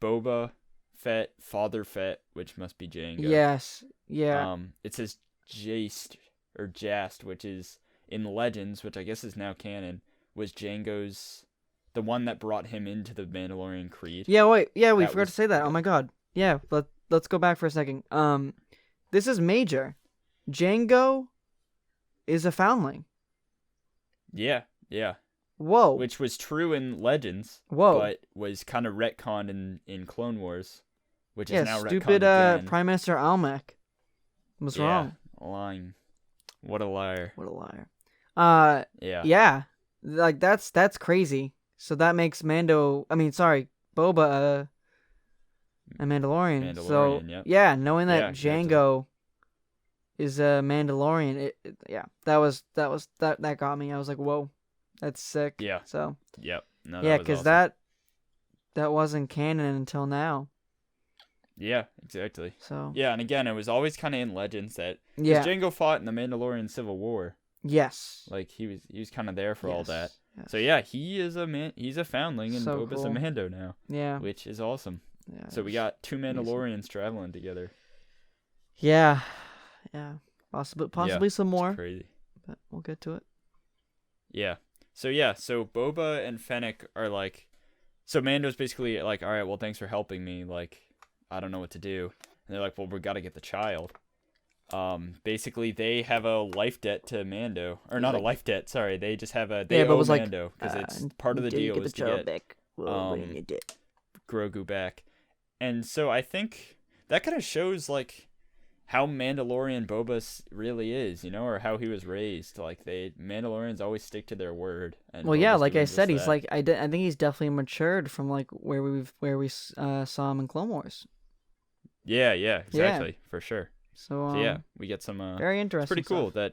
Boba Fett, Father Fett, which must be Jango. Yes. Yeah. It says Jast, which is in Legends, which I guess is now canon, was Jango's, the one that brought him into the Mandalorian Creed. Yeah. Wait. Yeah. We forgot to say that. Oh my God. Yeah. Let's go back for a second. This is major. Jango is a foundling. Yeah. Whoa. Which was true in Legends. Whoa. But was kind of retconned in Clone Wars, which is now retconned stupid again. Prime Minister Almec was wrong. Lying. What a liar. Yeah. Like that's crazy. So that makes Boba a Mandalorian. So knowing that Jango is a Mandalorian, that got me. I was like, whoa, that's sick. Yeah. So. Yep. No, because awesome. that wasn't canon until now. Yeah, exactly. So. Yeah, and again, it was always kind of in Legends that Jango fought in the Mandalorian Civil War. Yes. Like he was kind of there for all that. Yes. So yeah, he is a man. He's a foundling, and So Boba's cool. a Mando now, Yeah. which is awesome. Yeah. So we got two Mandalorians traveling together. Yeah. Yeah. Possibly some more, It's crazy. but we'll get to it. Yeah. So Boba and Fennec are like, so Mando's basically like, all right, well, thanks for helping me. Like, I don't know what to do. And they're like, well, we got to get the child. Basically they have a life debt to Mando, or not a life debt. Sorry, they just have they owe Mando because it's part of the deal is to get back. Grogu back. And so I think that kind of shows like how Mandalorian Boba really is, you know, or how he was raised. Like Mandalorians always stick to their word. And Well, yeah, Boba's like I doing said, just he's that. like I think he's definitely matured from like where we saw him in Clone Wars. Yeah, exactly, for sure. So yeah, we get some very interesting. It's pretty cool stuff.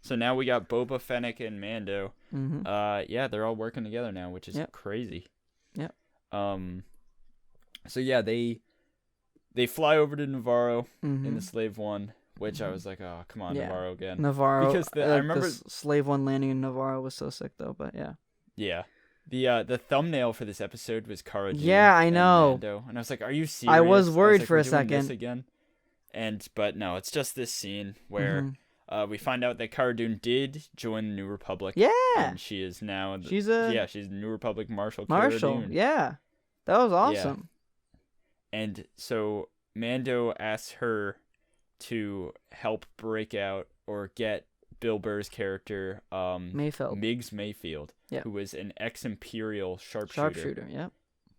so now we got Boba, Fennec, and Mando. Mm-hmm. Yeah, they're all working together now, which is crazy. Yep. So yeah, they fly over to Navarro Mm-hmm. in the Slave One, which I was like, oh, come on, Navarro again. Navarro, because I remember the Slave One landing in Navarro was so sick though, but yeah. Yeah. The thumbnail for this episode was Cara Dune. Yeah, I know. And Mando, and I was like, are you serious? I was worried like, for we're a doing this second. again. But no, it's just this scene where Mm-hmm. we find out that Cara Dune did join the New Republic. Yeah. And she is now she's New Republic Marshal. Cara Dune. Yeah. That was awesome. Yeah. And so Mando asks her to help break out or get Bill Burr's character, Miggs Mayfield, who was an ex-Imperial sharpshooter. Yeah.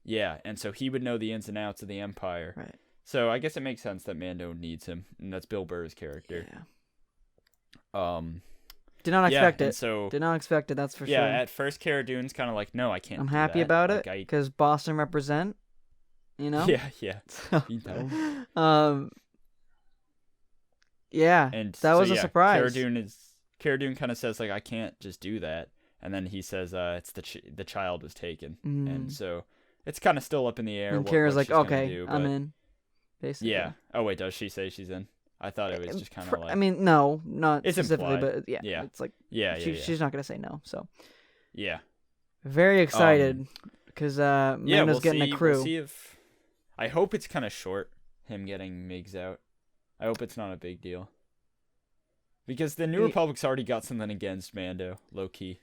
Yeah, and so he would know the ins and outs of the Empire. Right. So I guess it makes sense that Mando needs him, and that's Bill Burr's character. Yeah. Did not expect it. So did not expect it. That's for sure. Yeah, at first Cara Dune's kind of like, no, I can't. I'm do happy that. about like, it because Boston represent. You know. Yeah. So, you know. Yeah. And that was a surprise. Cara Dune kind of says like, I can't just do that, and then he says, it's the child was taken, and so it's kind of still up in the air. And Cara's like, okay, do, I'm in. Basically. Yeah. Oh wait, does she say she's in? I thought it was just kind of like. I mean, no, not it's specifically, implied. but yeah, it's like she's not gonna say no. So yeah, very excited because Mando's getting a crew. We'll see if I hope it's kind of short. Him getting Miggs out. I hope it's not a big deal. Because the New Republic's already got something against Mando, low key.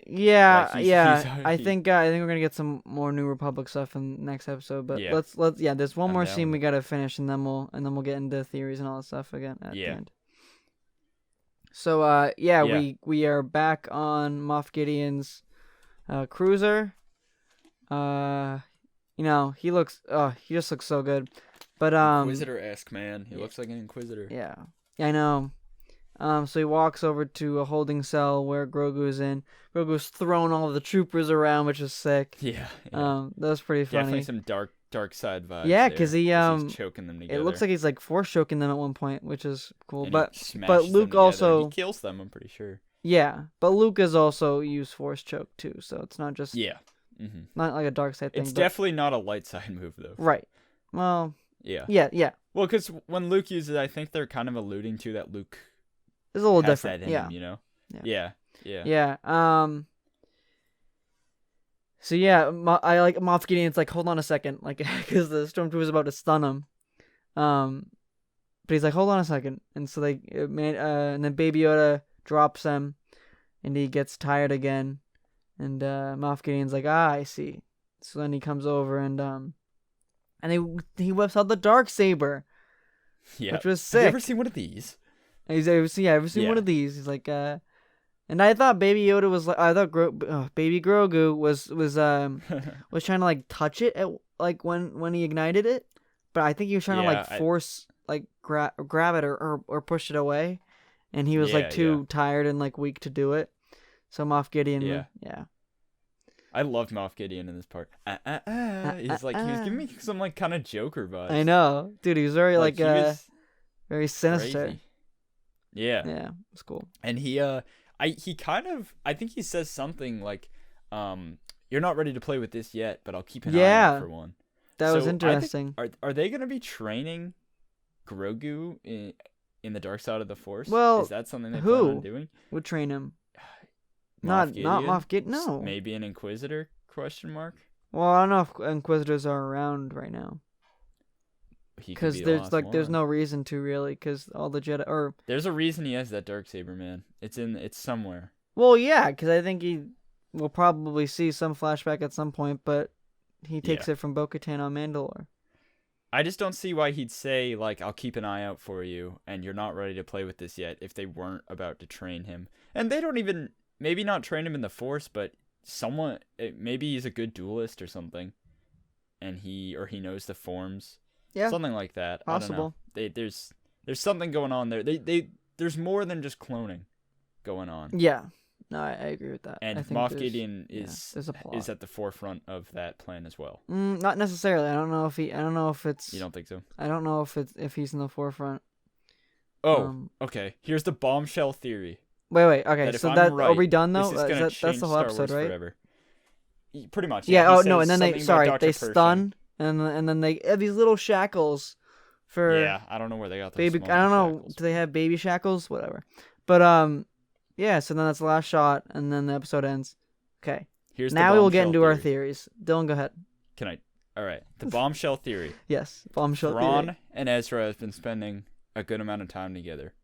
Yeah, I think we're gonna get some more New Republic stuff in the next episode. But let's there's one more scene we gotta finish, and then we'll get into theories and all that stuff again at the end. So we are back on Moff Gideon's cruiser. He just looks so good. But Inquisitor-esque, man. He looks like an Inquisitor. Yeah, I know. So he walks over to a holding cell where Grogu's in. Grogu's throwing all of the troopers around, which is sick. Yeah. That was pretty funny. Definitely some dark side vibes. Yeah, because he's choking them together. It looks like he's like force choking them at one point, which is cool. And but Luke also he kills them. I'm pretty sure. Yeah, but Luke has also used force choke too, so it's not just not like a dark side thing. It's definitely not a light side move though. Right. Well. Yeah. Yeah. Well, because when Luke uses it, I think they're kind of alluding to that Luke. It's a little has different. That in him, you know. Yeah. So I like Moff Gideon's like, hold on a second, like because the stormtrooper's about to stun him. But he's like, hold on a second, and so and then Baby Yoda drops him, and he gets tired again, and Moff Gideon's like, I see. So then he comes over and he whips out the Darksaber. Yeah. Which was sick. Have you ever seen one of these? He's ever seen one of these. He's like, and I thought Baby Yoda was like, Baby Grogu was trying to like touch it at like when he ignited it, but I think he was trying to like force like grab it or push it away, and he was like too tired and like weak to do it. So Moff Gideon, I loved Moff Gideon in this part. He's like, he was giving me some like kind of Joker vibes. I know, dude. He was very very sinister. Crazy. Yeah, it's cool. And I think he says something like, "You're not ready to play with this yet, but I'll keep an eye out for one." That was interesting. Are they gonna be training Grogu in the dark side of the Force? Well, is that something they plan on doing? Would train him? Not Gideon? Moff Gideon. No. Maybe an Inquisitor? Question mark. Well, I don't know if Inquisitors are around right now. Because there's no reason to really, because all the Jedi there's a reason he has that Darksaber, man. It's somewhere. Well, yeah, because I think he will probably see some flashback at some point, but he takes it from Bo-Katan on Mandalore. I just don't see why he'd say, like, I'll keep an eye out for you, and you're not ready to play with this yet, if they weren't about to train him. And they don't even, maybe not train him in the Force, but maybe he's a good duelist or something, and he knows the forms. Yeah, something like that. Possible. I don't know. There's something going on there. There's more than just cloning going on. Yeah, no, I agree with that. And Moff Gideon is at the forefront of that plan as well. Not necessarily. I don't know if it's. You don't think so? I don't know if he's in the forefront. Oh, okay. Here's the bombshell theory. Wait. Okay, so are we done though? That's the whole episode, right? Forever. Pretty much. Yeah. Oh no, and then they stun. And then they have these little shackles for I don't know where they got those baby. I don't know. Shackles. Do they have baby shackles? Whatever. But yeah. So then that's the last shot, and then the episode ends. Okay. Now we will get into our theories. Dylan, go ahead. Can I? All right. The bombshell theory. Yes, bombshell theory. Thrawn and Ezra have been spending a good amount of time together.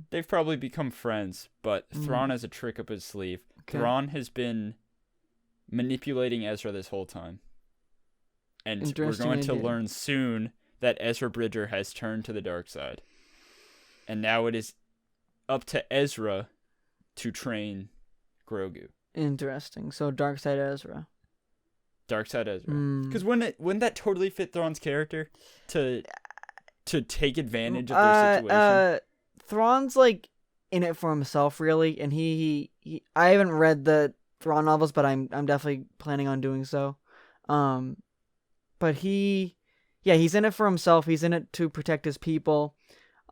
They've probably become friends, but Thrawn has a trick up his sleeve. Okay. Thrawn has been manipulating Ezra this whole time. And we're going to learn soon that Ezra Bridger has turned to the dark side. And now it is up to Ezra to train Grogu. Interesting. So dark side Ezra. Dark side Ezra. Because wouldn't that totally fit Thrawn's character to take advantage of their situation? Thrawn's like in it for himself, really, and he I haven't read the Thrawn novels, but I'm definitely planning on doing so. But he's in it for himself. He's in it to protect his people.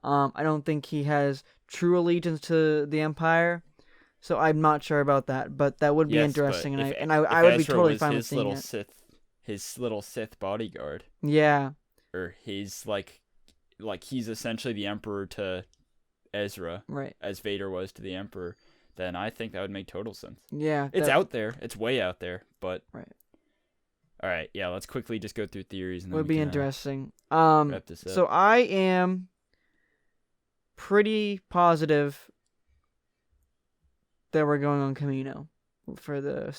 I don't think he has true allegiance to the Empire, so I'm not sure about that. But that would be interesting, and I would be totally fine with seeing it. His little Sith bodyguard. Yeah. Or he's like he's essentially the Emperor to Ezra, right? As Vader was to the Emperor. Then I think that would make total sense. Yeah. It's out there. It's way out there, but right. All right, yeah, let's quickly just go through theories. And then would be interesting. Wrap this up. So I am pretty positive that we're going on Camino for the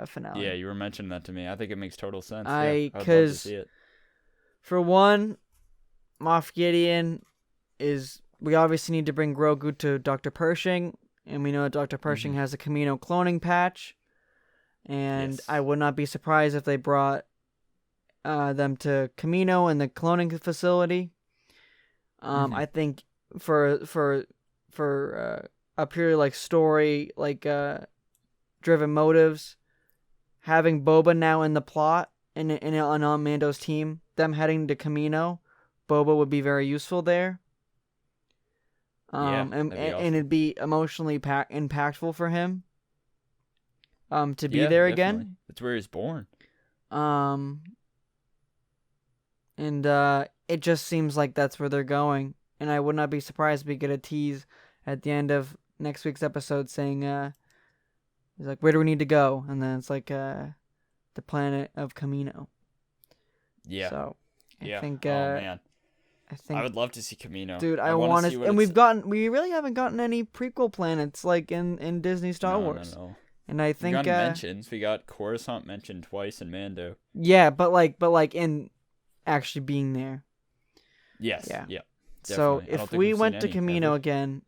finale. Yeah, you were mentioning that to me. I think it makes total sense. I would love to see it. For one, Moff Gideon we obviously need to bring Grogu to Dr. Pershing, and we know that Dr. Pershing has a Camino cloning patch. And I would not be surprised if they brought them to Camino in the cloning facility. I think for a purely like story driven motives, having Boba now in the plot and on Mando's team, them heading to Camino, Boba would be very useful there. And it'd be emotionally impactful for him. To be there again. Definitely. That's where he's born. And it just seems like that's where they're going. And I would not be surprised if we get a tease at the end of next week's episode saying, he's like, where do we need to go? And then it's like, the planet of Camino. Yeah. So, I think, man. I would love to see Camino. Dude, I want to, and we really haven't gotten any prequel planets like in Disney Star Wars. No. And I think we got mentions. We got Coruscant mentioned twice in Mando. Yeah, but like in actually being there. Yes. Yeah. So if we went to Camino again,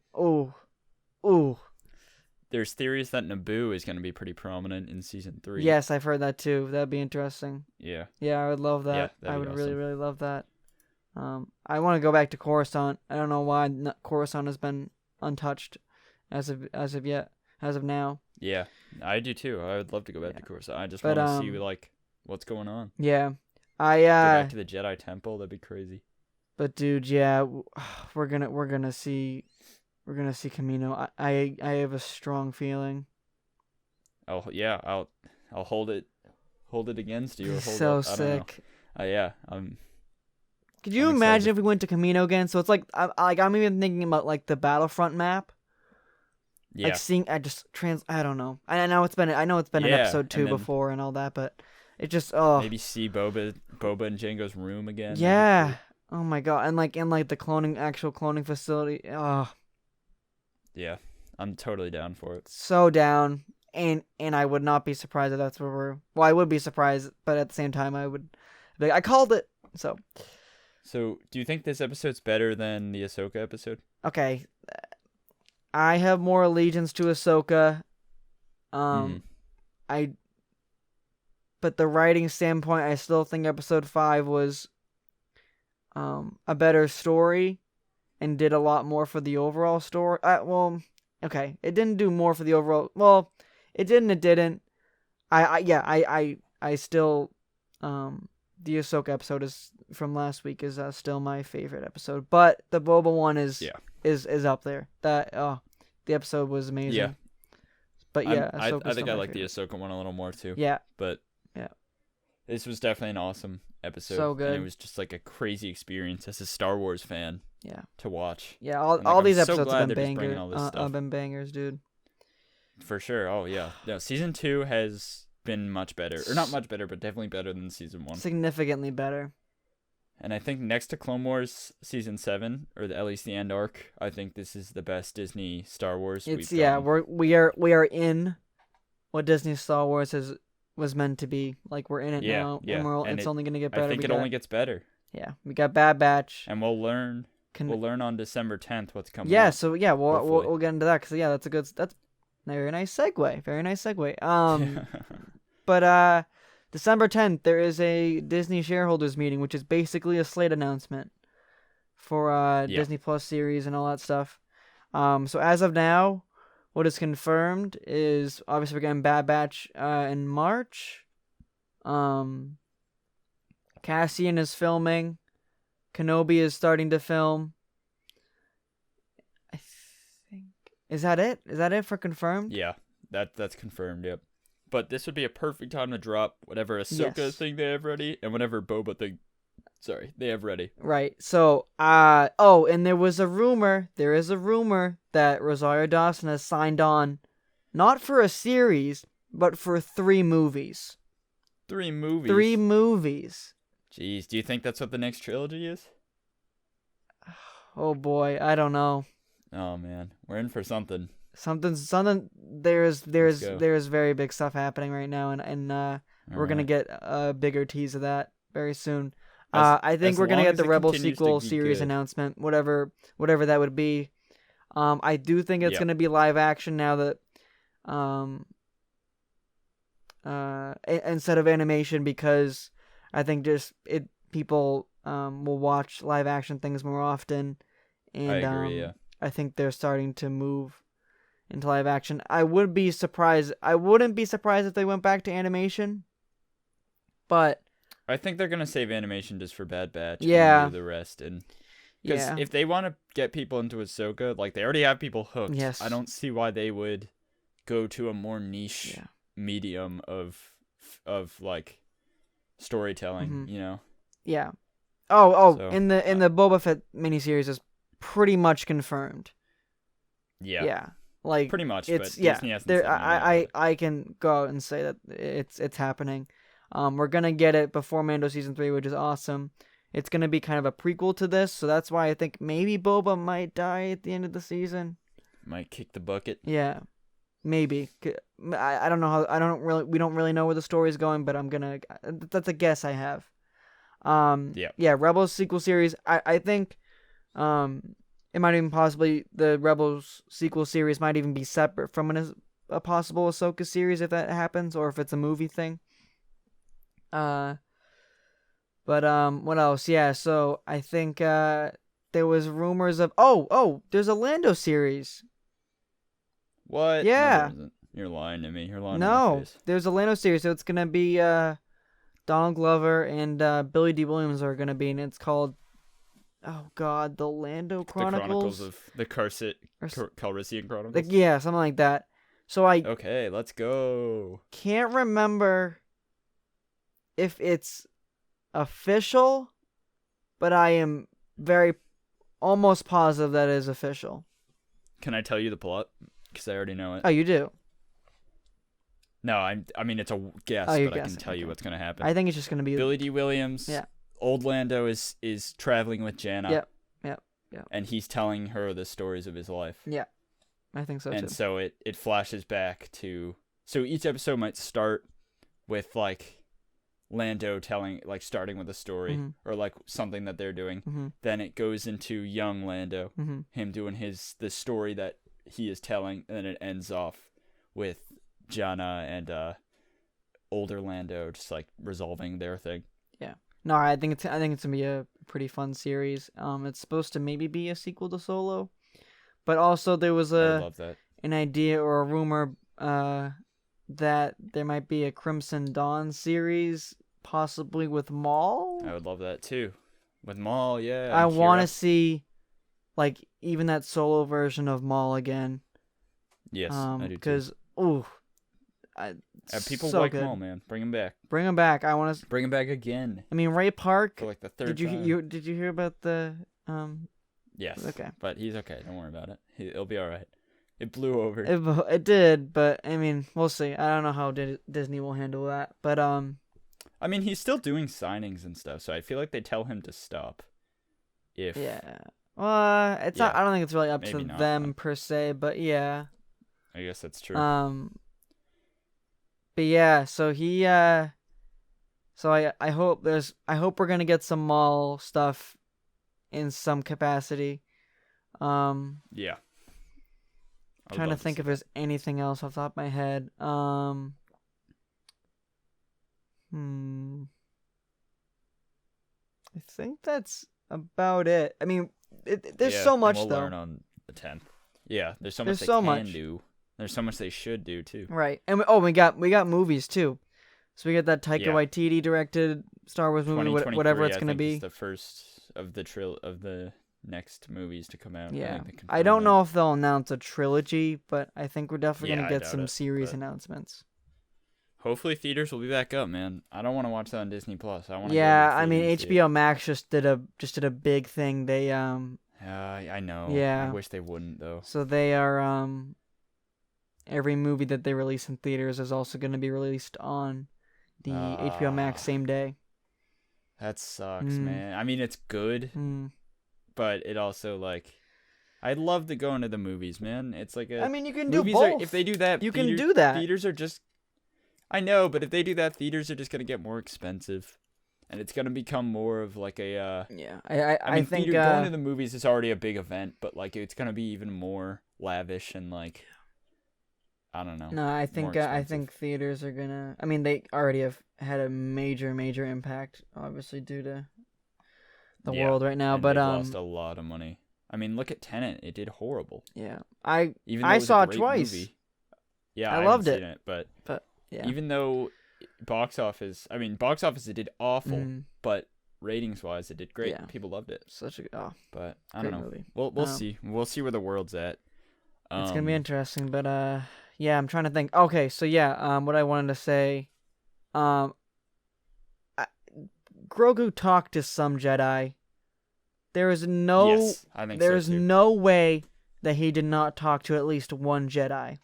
there's theories that Naboo is going to be pretty prominent in season 3. Yes, I've heard that too. That'd be interesting. Yeah. Yeah, I would love that. I would really, really love that. I want to go back to Coruscant. I don't know why Coruscant has been untouched as of now. Yeah, I do too. I would love to go back to Coruscant. I just want to see what's going on. Yeah, go back to the Jedi Temple. That'd be crazy. But dude, yeah, we're gonna see Camino. I have a strong feeling. Oh yeah, I'll hold it against you. Or hold so up. sick. Yeah. Could you imagine if we went to Camino again? So it's like I'm even thinking about like the Battlefront map. Yeah. Like seeing, I don't know. I know it's been an Yeah, episode 2 and then before and all that, but it just oh maybe see Boba in Jango's room again. That'd be yeah. cool. Oh my god, and like in like the actual cloning facility. Oh, Yeah, I'm totally down for it. so down. And I would not be surprised if that's where we're. Well, I would be surprised, but at the same time, I would. I called it. So So, do you think this episode's better than the Ahsoka episode? okay, I have more allegiance to Ahsoka. Mhm. I. But the writing standpoint, I still think episode 5 was, a better story, and did a lot more for the overall story. Well, okay, it didn't do more for the overall. Well, it did and it didn't. I still, the Ahsoka episode is from last week is still my favorite episode, but the Boba one is Yeah. is up there. The episode was amazing. Yeah. But yeah, I Ahsoka's think still I my like the favorite. Ahsoka one a little more too. Yeah, But yeah, this was definitely an awesome episode. So good. And it was just like a crazy experience as a Star Wars fan yeah, to watch. yeah. All And, like, all I'm these so episodes glad have they're been just bringing all this stuff. been bangers, dude. For sure. Oh yeah. No, season 2 has been much better, or not much better, but definitely better than season 1. Significantly better. And I think next to Clone Wars season 7, or at least the end arc, I think this is the best Disney Star Wars It's we've yeah, gotten. we are in what Disney Star Wars was meant to be. Like we're in it Yeah, now, yeah. and it's only gonna get better. I think We it got- only gets better, yeah, we got Bad Batch. and we'll learn. Can We'll learn on December 10th what's coming. yeah, up, so yeah, hopefully. we'll get into that because yeah, that's very nice segue. Very nice segue. But December 10th there is a Disney shareholders meeting, which is basically a slate announcement for Yeah. Disney Plus series and all that stuff. So as of now, what is confirmed is obviously we're getting Bad Batch in March. Cassian is filming. Kenobi is starting to film. I think is that it? Is that it for confirmed? Yeah, that's confirmed. Yep. But this would be a perfect time to drop whatever Ahsoka Yes. thing they have ready, and whatever Boba thing. Sorry, they have ready. Right. So, and there is a rumor that Rosario Dawson has signed on, not for a series, but for 3 movies. 3 movies. 3 movies. Jeez, do you think that's what the next trilogy is? Oh boy, I don't know. Oh man, we're in for something. Something. There's go. very big stuff happening right now, and we're gonna Alright. get a bigger tease of that very soon. As- I think as we're gonna long get as the it Rebel continues to sequel be series good. announcement, whatever that would be. I do think it's Yeah. gonna be live action now that, instead of animation, because I think just people will watch live action things more often, and I agree. Yeah. I think they're starting to move into live action. I wouldn't be surprised if they went back to animation, but I think they're gonna save animation just for Bad Batch. Yeah. And do the rest, and because yeah, if they want to get people into Ahsoka, like they already have people hooked. Yes. I don't see why they would go to a more niche Yeah. medium of like storytelling. Mhm. You know. yeah. Oh, So, in the Boba Fett miniseries is pretty much confirmed. Yeah. Yeah, like Pretty much. it's but yeah. Disney hasn't There, said anything about it. I can go out and say that it's happening. We're gonna get it before Mando season 3, which is awesome. It's gonna be kind of a prequel to this, so that's why I think maybe Boba might die at the end of the season. Might kick the bucket. Yeah, maybe. I don't know how. We don't really know where the story's going, but that's a guess I have. Yeah. Rebels sequel series. I think, it might even possibly the Rebels sequel series might even be separate from a possible Ahsoka series if that happens, or if it's a movie thing. But what else? Yeah, so I think there was rumors of there's a Lando series. What? Yeah. No, there isn't. You're lying to me. You're lying to my No, face. there's a Lando series, so it's gonna be Donald Glover and Billy D. Williams are gonna be, and it's called the Lando Chronicles. The Chronicles of the Or s- Calrissian Chronicles. Like, yeah, something like that. So I Okay, let's go. can't remember if it's official, but I am very almost positive that is official. Can I tell you the plot? because I already know it. Oh, you do? No, I mean it's a guess, Oh, you're but I can guessing, tell you okay. what's gonna happen. I think it's just gonna be. Billy D. Williams. Yeah. Old Lando is traveling with Jannah. Yep. And he's telling her the stories of his life. Yeah, I think so too. And so it flashes back to. So each episode might start with like Lando telling, like starting with a story or like something that they're doing. Then it goes into young Lando, him doing the story that he is telling, and then it ends off with Jannah and older Lando just like resolving their thing. Yeah. No, I think it's gonna be a pretty fun series. It's supposed to maybe be a sequel to Solo, but also there was I love that. an idea or a rumor that there might be a Crimson Dawn series, possibly with Maul. I would love that too, with Maul. Yeah, I want to see like even that Solo version of Maul again. Yes, I do too. Because people so like good. Maul, man. Bring him back. Bring him back. I want to bring him back again. I mean, Ray Park. For like the third time. Did you hear about the Yes. Okay. But he's okay. Don't worry about it. He'll be all right. It blew over. It did, but I mean, we'll see. I don't know how Disney will handle that, but I mean, he's still doing signings and stuff, so I feel like they tell him to stop. Yeah. Well, it's not. I don't think it's really up to them per se, but yeah. I guess that's true. But yeah, so he so I hope we're gonna get some Maul stuff in some capacity. Yeah. Trying to think if there's anything else off the top of my head. I think that's about it. I mean, there's so much we'll though. Learn on the 10th. Yeah, there's so much they can do. There's so much they should do too. Right, and we got movies too. So we got that Taika Waititi directed Star Wars movie, whatever it's gonna be. It's the first of the next movies to come out. Yeah, I don't know if they'll announce a trilogy, but I think we're definitely gonna get some series announcements. Hopefully theaters will be back up, man. I don't want to watch that on Disney Plus. I want to. Yeah, I mean HBO Max just did a big thing. They I know. Yeah. I wish they wouldn't though. So they are every movie that they release in theaters is also going to be released on the HBO Max same day. That sucks, man. I mean, it's good, but it also like. I'd love to go into the movies, man. It's like I mean, you can do both. If they do that, you can do that. Theaters are just. I know, but if they do that, theaters are just gonna get more expensive, and it's gonna become more of like a. Yeah, I mean, think going to the movies is already a big event, but like it's gonna be even more lavish and like. I don't know. No, I think theaters are gonna. I mean, they already have had a major impact, obviously due to the world right now. But lost a lot of money. I mean, look at Tenet. It did horrible. Yeah, I saw it twice. Movie, yeah, I loved it. But yeah. Even though box office it did awful, but ratings wise, it did great. Yeah. People loved it. But I don't know. Movie. We'll see. We'll see where the world's at. It's gonna be interesting, but yeah, I'm trying to think. Okay, so yeah, what I wanted to say, Grogu talked to some Jedi. There is no, yes, I think there is no way that he did not talk to at least one Jedi.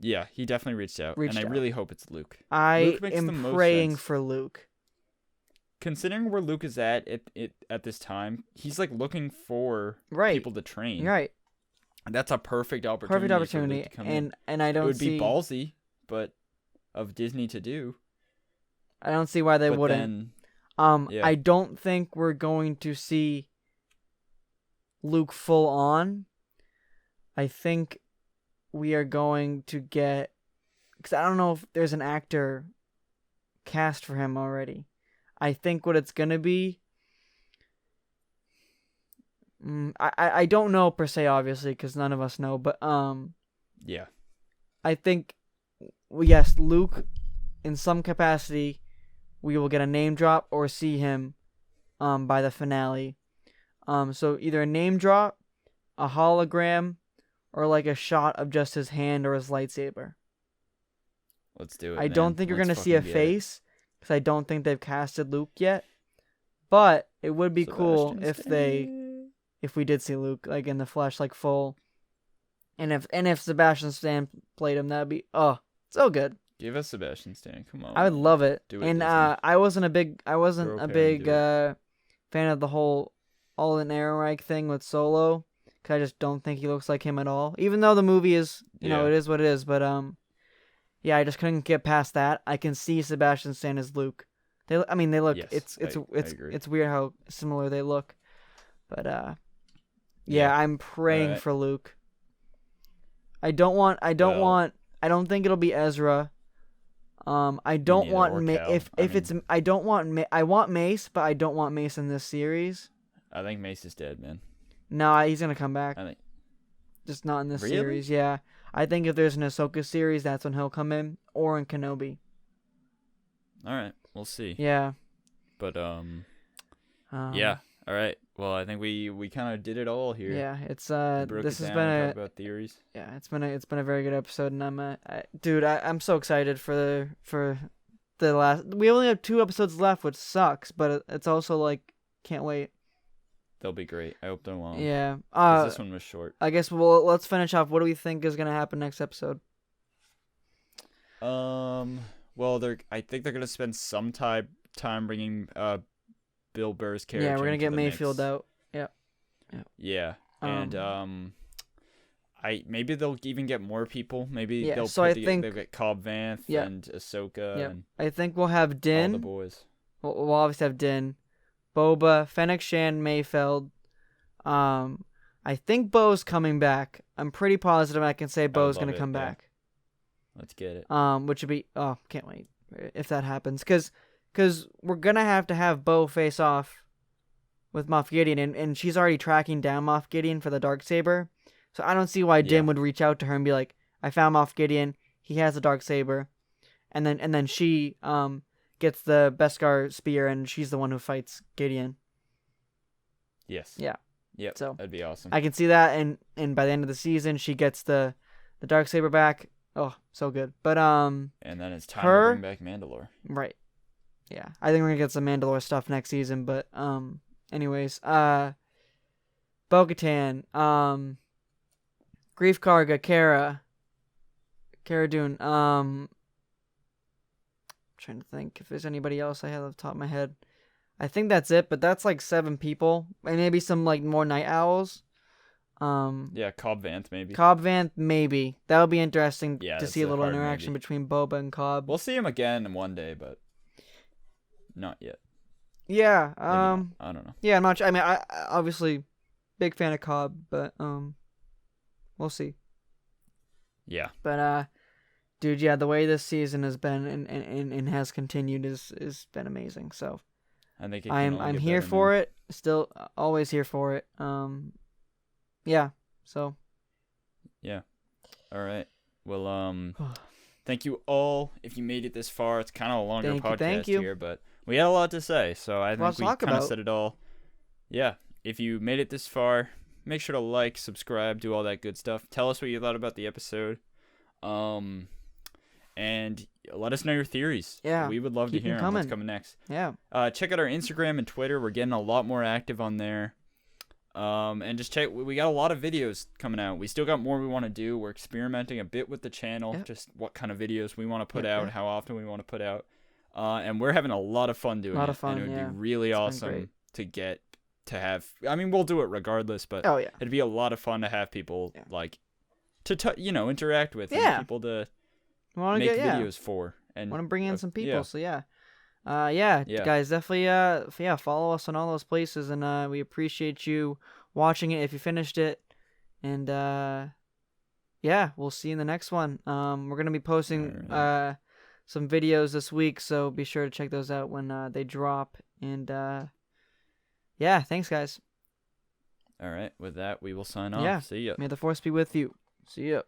Yeah, he definitely reached out, and I really hope it's Luke. I am praying for Luke. Considering where Luke is at this time, he's like looking for people to train. Right. That's a perfect opportunity. To come in. And I don't. It would be ballsy, but of Disney to do. I don't see why they wouldn't. I don't think we're going to see Luke full on. I think we are going to get, because I don't know if there's an actor cast for him already. I think what it's gonna be. I don't know per se, obviously, because none of us know, but yeah, I think yes, Luke, in some capacity, we will get a name drop or see him, by the finale, so either a name drop, a hologram, or like a shot of just his hand or his lightsaber. Let's do it. I don't think you're gonna see a face, because I don't think they've casted Luke yet, but it would be cool if we did see Luke like in the flesh, like full. And if Sebastian Stan played him, that'd be so good. Give us Sebastian Stan. Come on. I would love it. Do it, And Disney. I wasn't a big Throw a pair and do fan of the whole Alden Ehrenreich thing with Solo, because I just don't think he looks like him at all. Even though the movie is, it is what it is. But yeah, I just couldn't get past that. I can see Sebastian Stan as Luke. They look. Yes, it's weird how similar they look. But Yeah. I'm praying Alright. for Luke. I don't think it'll be Ezra. I don't neither, want or Cal. I want Mace, but I don't want Mace in this series. I think Mace is dead, man. No, he's gonna come back. I think. Just not in this Really? series. Yeah, I think if there's an Ahsoka series, that's when he'll come in, or in Kenobi. All right, we'll see. Yeah. But yeah. All right. Well, I think we kind of did it all here. Yeah, it's We broke this it has down, been we a talked about theories. yeah, it's been a very good episode, and I'm so excited for the last. We only have 2 episodes left, which sucks, but it's also like can't wait. They'll be great. I hope they're long. Yeah. 'Cause this one was short. I guess let's finish off. What do we think is gonna happen next episode? Well, I think they're gonna spend some time bringing Bill Burr's character. Yeah, we're gonna into get the Mayfield mix. out. Yeah. Yeah, and maybe they'll even get more people. Maybe Yeah, they'll so I they'll think- get Cobb Vanth Yeah. and Ahsoka Yeah. and I think we'll have all the Din. boys. We'll obviously have Din, Boba, Fennec Shan, Mayfeld. I think Bo's coming back. I'm pretty positive I can say Bo's love gonna it, come yeah. back. Let's get it. Which would be can't wait if that happens, cause we're gonna have to have Bo face off with Moff Gideon, and she's already tracking down Moff Gideon for the Darksaber. So I don't see why Din Yeah. would reach out to her and be like, "I found Moff Gideon. He has a Darksaber," and then she gets the Beskar spear, and she's the one who fights Gideon. Yes. Yeah. Yep. So That'd be awesome. I can see that, and by the end of the season, she gets the Darksaber back. Oh, so good. But And then it's time her- to bring back Mandalore. right, yeah. I think we're gonna get some Mandalore stuff next season. But anyways, Bo-Katan, Grief Karga, Cara Dune. Trying to think if there's anybody else I have off the top of my head. I think that's it, but that's like 7 people, and maybe some like more Night Owls. Yeah, Cobb Vanth maybe. Cobb Vanth, maybe. That would be interesting Yeah, to that's see a a little hard interaction maybe. between Boba and Cobb. We'll see him again one day, but not yet. Yeah. Maybe not. I don't know. Yeah, I'm not. I mean, I obviously big fan of Cobb, but we'll see. Yeah. But dude, yeah, the way this season has been and has continued is been amazing. So I think I'm here for it. Still, always here for it. Yeah. So. Yeah. All right. Well, thank you all. If you made it this far, it's kind of a longer podcast thank you. here, but we had a lot to say, so I Lots think to we talk kind of about. said it all. Yeah. If you made it this far, make sure to like, subscribe, do all that good stuff. Tell us what you thought about the episode. And let us know your theories. Yeah, We would love to keep 'em hear 'em. What's coming. coming next. Yeah. Check out our Instagram and Twitter. We're getting a lot more active on there. And just check. We got a lot of videos coming out. We still got more we want to do. We're experimenting a bit with the channel. Yep. Just what kind of videos we want to put Yep, out, yep. how often we want to put out. And we're having a lot of fun doing it. Lot of fun, And it would yeah. be really It's been awesome great. to get to have. I mean, we'll do it regardless, but Oh yeah. it'd be a lot of fun to have people Yeah. like to interact with. Yeah. And people to Want to make get videos for. And Want to bring in some people. yeah. So yeah. Yeah. Guys, definitely follow us on all those places, and we appreciate you watching it if you finished it. And yeah, we'll see you in the next one. We're gonna be posting Alright. some videos this week, so be sure to check those out when they drop. And yeah, thanks guys. All right. With that, we will sign off. Yeah. See ya. May the force be with you. See ya.